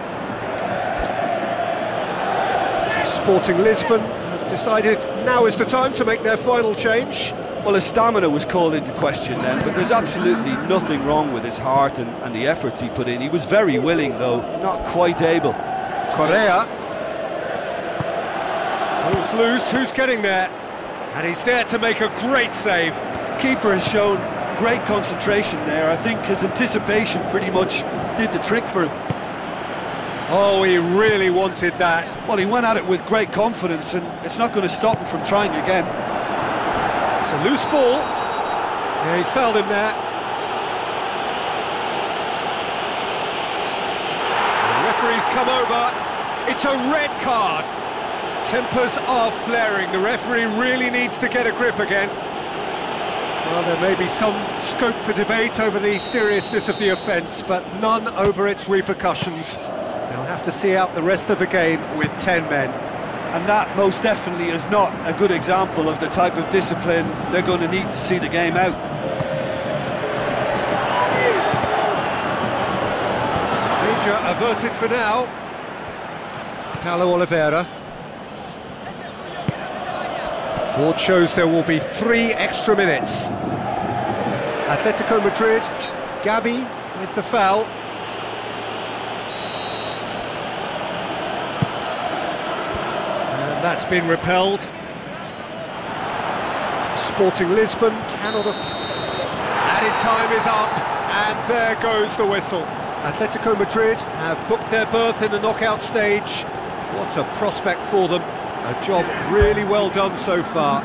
Sporting Lisbon have decided now is the time to make their final change. Well, his stamina was called into question then, but there's absolutely nothing wrong with his heart and the efforts he put in. He was very willing, though, not quite able. Correa. Ball's loose, who's getting there? And he's there to make a great save. The keeper has shown great concentration there. I think his anticipation pretty much did the trick for him. Oh, he really wanted that. Well, he went at it with great confidence, and it's not going to stop him from trying again. It's a loose ball. Yeah, he's fouled him there. The referee's come over. It's a red card. Tempers are flaring. The referee really needs to get a grip again. Well, there may be some scope for debate over the seriousness of the offence, but none over its repercussions. They'll have to see out the rest of the game with 10 men. And that most definitely is not a good example of the type of discipline they're going to need to see the game out. Danger averted for now. Paulo Oliveira. Board shows there will be 3 extra minutes. Atletico Madrid, Gabi with the foul. And that's been repelled. Sporting Lisbon cannot have... Added time is up, and there goes the whistle. Atletico Madrid have booked their berth in the knockout stage. What a prospect for them. A job really well done so far.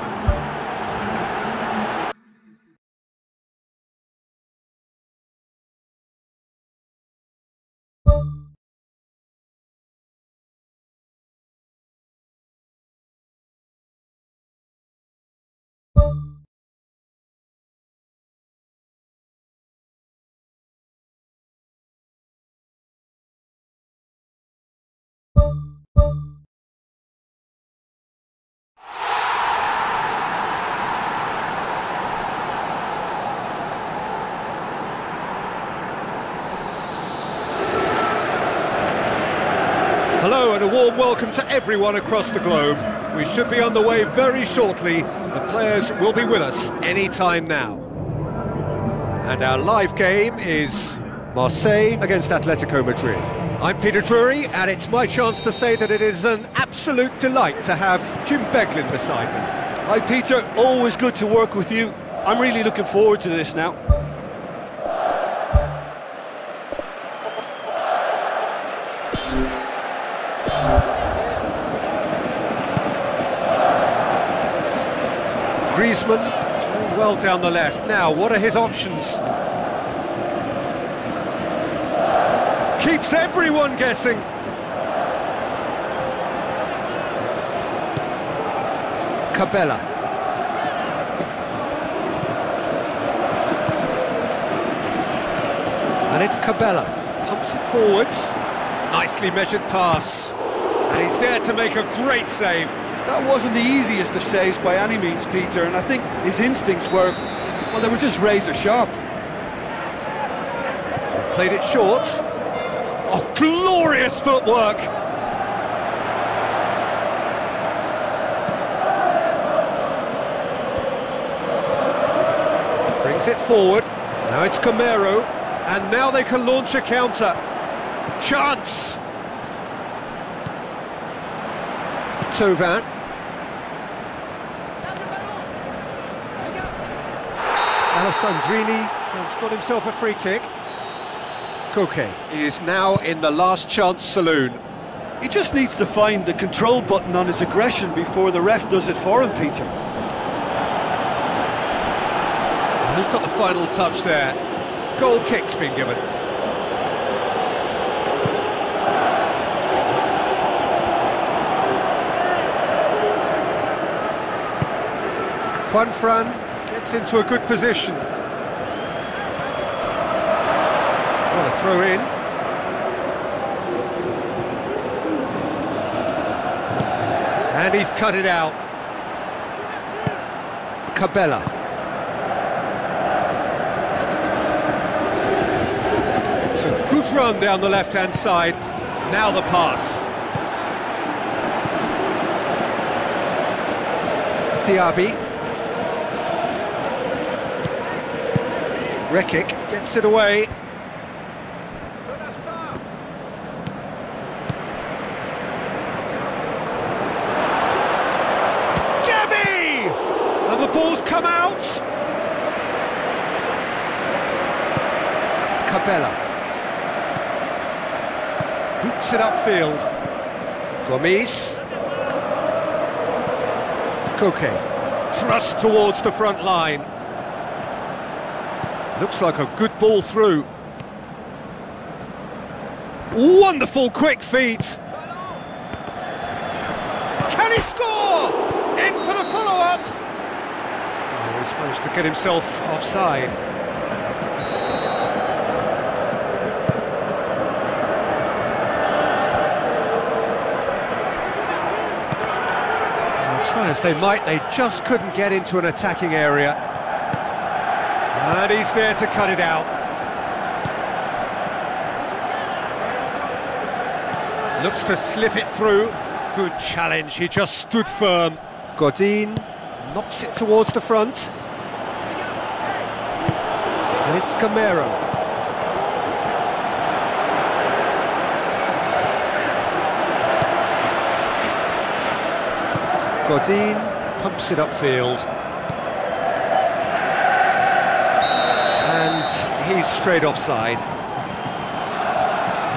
Hello and a warm welcome to everyone across the globe. We should be on the way very shortly. The players will be with us any time now. And our live game is Marseille against Atletico Madrid. I'm Peter Drury, and it's my chance to say that it is an absolute delight to have Jim Beglin beside me. Hi Peter, always good to work with you. I'm really looking forward to this now. Griezmann doing well down the left. Now, what are his options? Keeps everyone guessing. Cabella. And it's Cabella. Pumps it forwards. Nicely measured pass. And he's there to make a great save. That wasn't the easiest of saves by any means, Peter, and I think his instincts were, well, they were just razor sharp. They've played it short. Oh, glorious footwork! Brings it forward. Now it's Camero, and now they can launch a counter. Chance! Tovan. Alessandrini has got himself a free kick. Koke is now in the last chance saloon. He just needs to find the control button on his aggression before the ref does it for him, Peter. Who's got the final touch there? Goal kick's been given. Juanfran gets into a good position. What a throw in. And he's cut it out. Cabella. It's a good run down the left-hand side. Now the pass. Diaby. Rekic gets it away. Gabi! And the ball's come out. Cabella. Boots it upfield. Gomes. Koke. Thrust towards the front line. Looks like a good ball through. Wonderful quick feet. Can he score? In for the follow-up. Oh, he's managed to get himself offside. as they might, they just couldn't get into an attacking area. And he's there to cut it out. Looks to slip it through. Good challenge, he just stood firm. Godin knocks it towards the front. And it's Gamero. Godin pumps it upfield. And he's straight offside.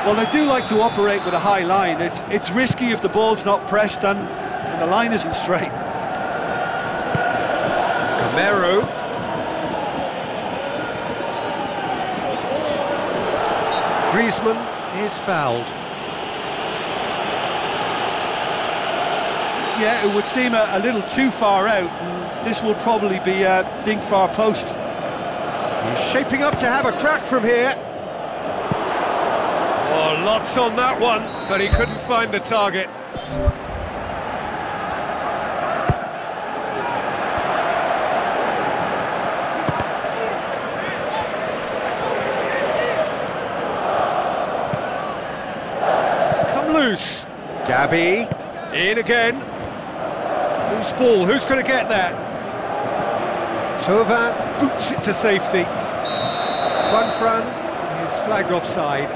Well, they do like to operate with a high line. It's risky if the ball's not pressed and the line isn't straight. Gamero. Griezmann is fouled. Yeah, it would seem a little too far out, and this will probably be a dink far post. He's shaping up to have a crack from here. Oh, lots on that one, but he couldn't find the target. It's come loose. Gabby, in again. Loose ball, who's going to get that? Thauvin boots it to safety. Juanfran is flagged offside.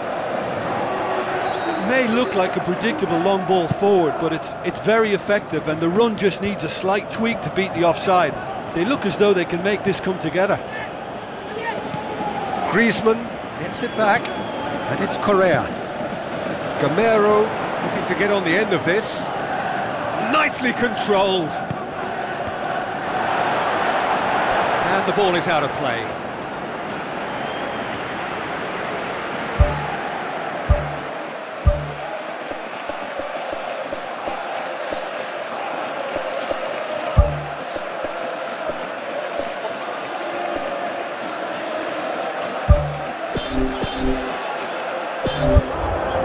It may look like a predictable long ball forward, but it's very effective, and the run just needs a slight tweak to beat the offside. They look as though they can make this come together. Griezmann gets it back, and it's Correa. Gamero looking to get on the end of this. Nicely controlled. And the ball is out of play.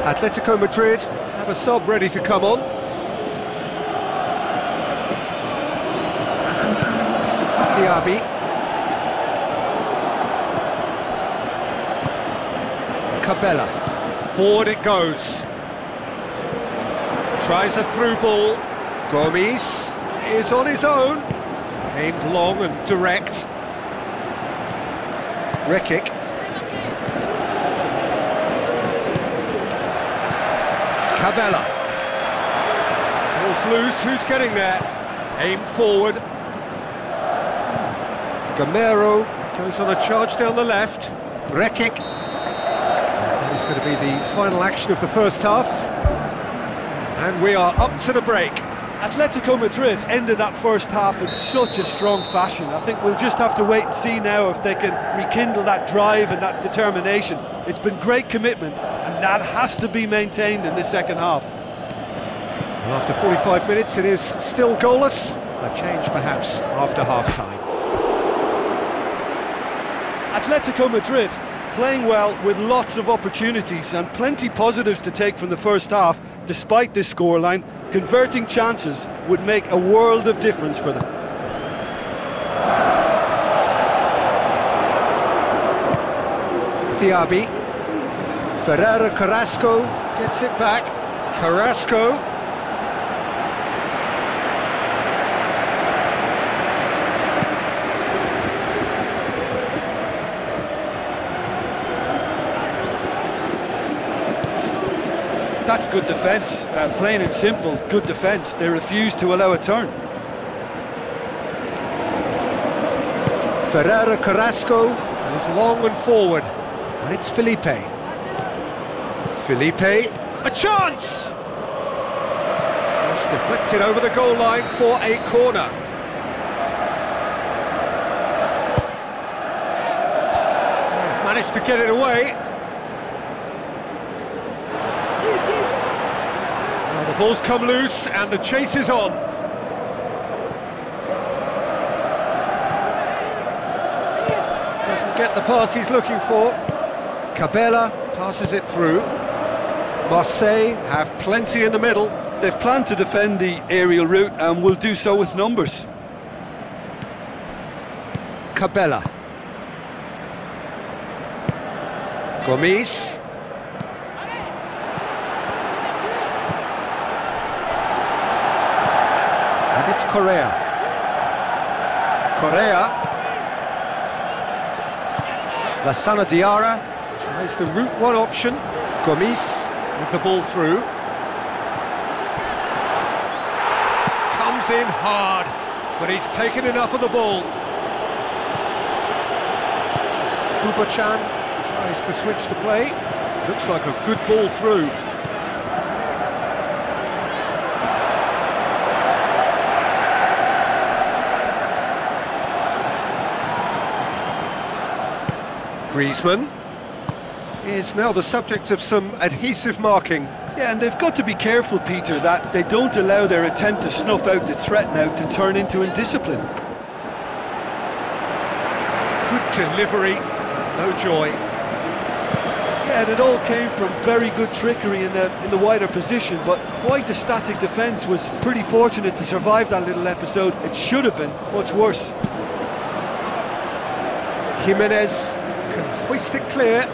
Atlético Madrid have a sub ready to come on. Diaby. Cabella. Forward it goes. Tries a through ball. Gomes is on his own. Aimed long and direct. Rekic. Cabella. Ball's loose, who's getting there? Aimed forward. Gamero goes on a charge down the left. Rekic. That is going to be the final action of the first half. And we are up to the break. Atletico Madrid ended that first half in such a strong fashion. I think we'll just have to wait and see now if they can rekindle that drive and that determination. It's been great commitment, and that has to be maintained in the second half. And after 45 minutes, it is still goalless. A change perhaps after half-time. Atletico Madrid playing well with lots of opportunities and plenty positives to take from the first half. Despite this scoreline, converting chances would make a world of difference for them. Diaby. Ferreira Carrasco gets it back. Carrasco. That's good defence, plain and simple, good defence. They refuse to allow a turn. Ferreira Carrasco goes long and forward, and it's Felipe. Felipe, a chance! Just deflected over the goal line for a corner. They've managed to get it away. Now the ball's come loose and the chase is on. Doesn't get the pass he's looking for. Cabella passes it through. Marseille have plenty in the middle. They've planned to defend the aerial route and will do so with numbers. Cabella. Gomes. And it's Correa. Lassana Diarra tries the route one option. Gomes with the ball through. Comes in hard, but he's taken enough of the ball. Chan tries to switch the play. Looks like a good ball through. Griezmann is now the subject of some adhesive marking. Yeah, and they've got to be careful, Peter, that they don't allow their attempt to snuff out the threat now to turn into indiscipline. Good delivery, no joy. Yeah, and it all came from very good trickery in the wider position, but quite a static defence. Was pretty fortunate to survive that little episode. It should have been much worse. Jimenez can hoist it clear.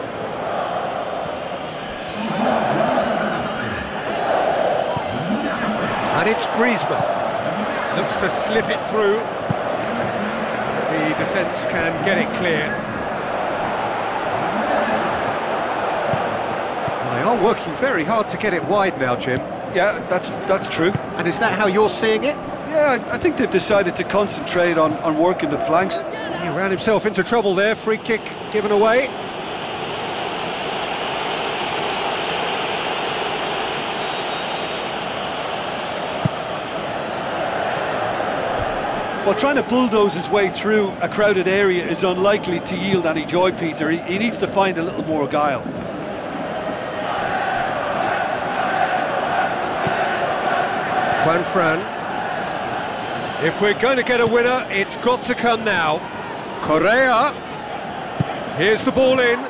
And it's Griezmann. Looks to slip it through. The defence can get it clear. They are working very hard to get it wide now, Jim. Yeah, that's true. And is that how you're seeing it? Yeah, I think they've decided to concentrate on working the flanks. He ran himself into trouble there. Free kick given away. Well, trying to bulldoze his way through a crowded area is unlikely to yield any joy, Peter. He needs to find a little more guile. Juanfran. If we're going to get a winner, it's got to come now. Correa. Here's the ball in.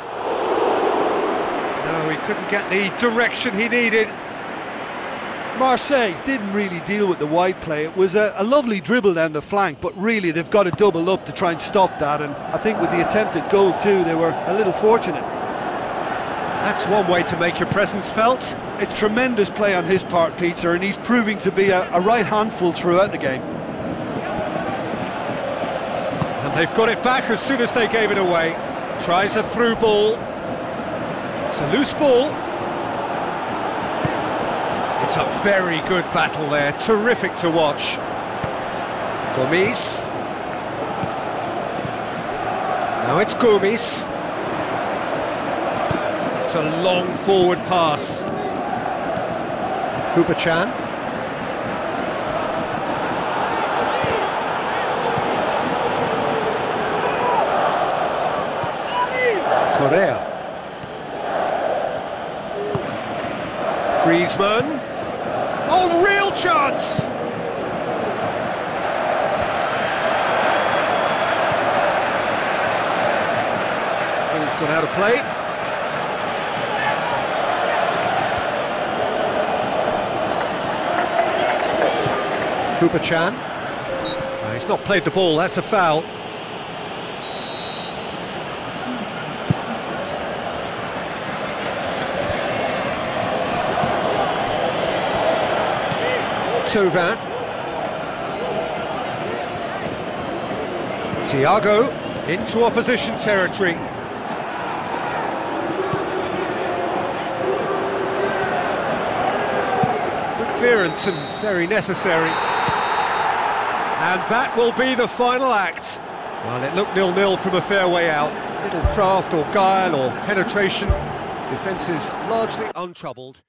No, he couldn't get the direction he needed. Marseille didn't really deal with the wide play. It was a lovely dribble down the flank, but really they've got to double up to try and stop that, and I think with the attempted goal too, they were a little fortunate. That's one way to make your presence felt. It's tremendous play on his part, Peter, and he's proving to be a right handful throughout the game. And they've got it back as soon as they gave it away. Tries a through ball. It's a loose ball. It's a very good battle there, terrific to watch. Gomes. Now it's Gomes. It's a long forward pass. Chan. Correa. Griezmann. Oh, real chance! Ball's gone out of play. Chan. He's not played the ball, that's a foul. Tovan. Thiago into opposition territory. Good clearance and very necessary. And that will be the final act. Well, it looked 0-0 from a fair way out. Little craft or guile or penetration. Defence is largely untroubled.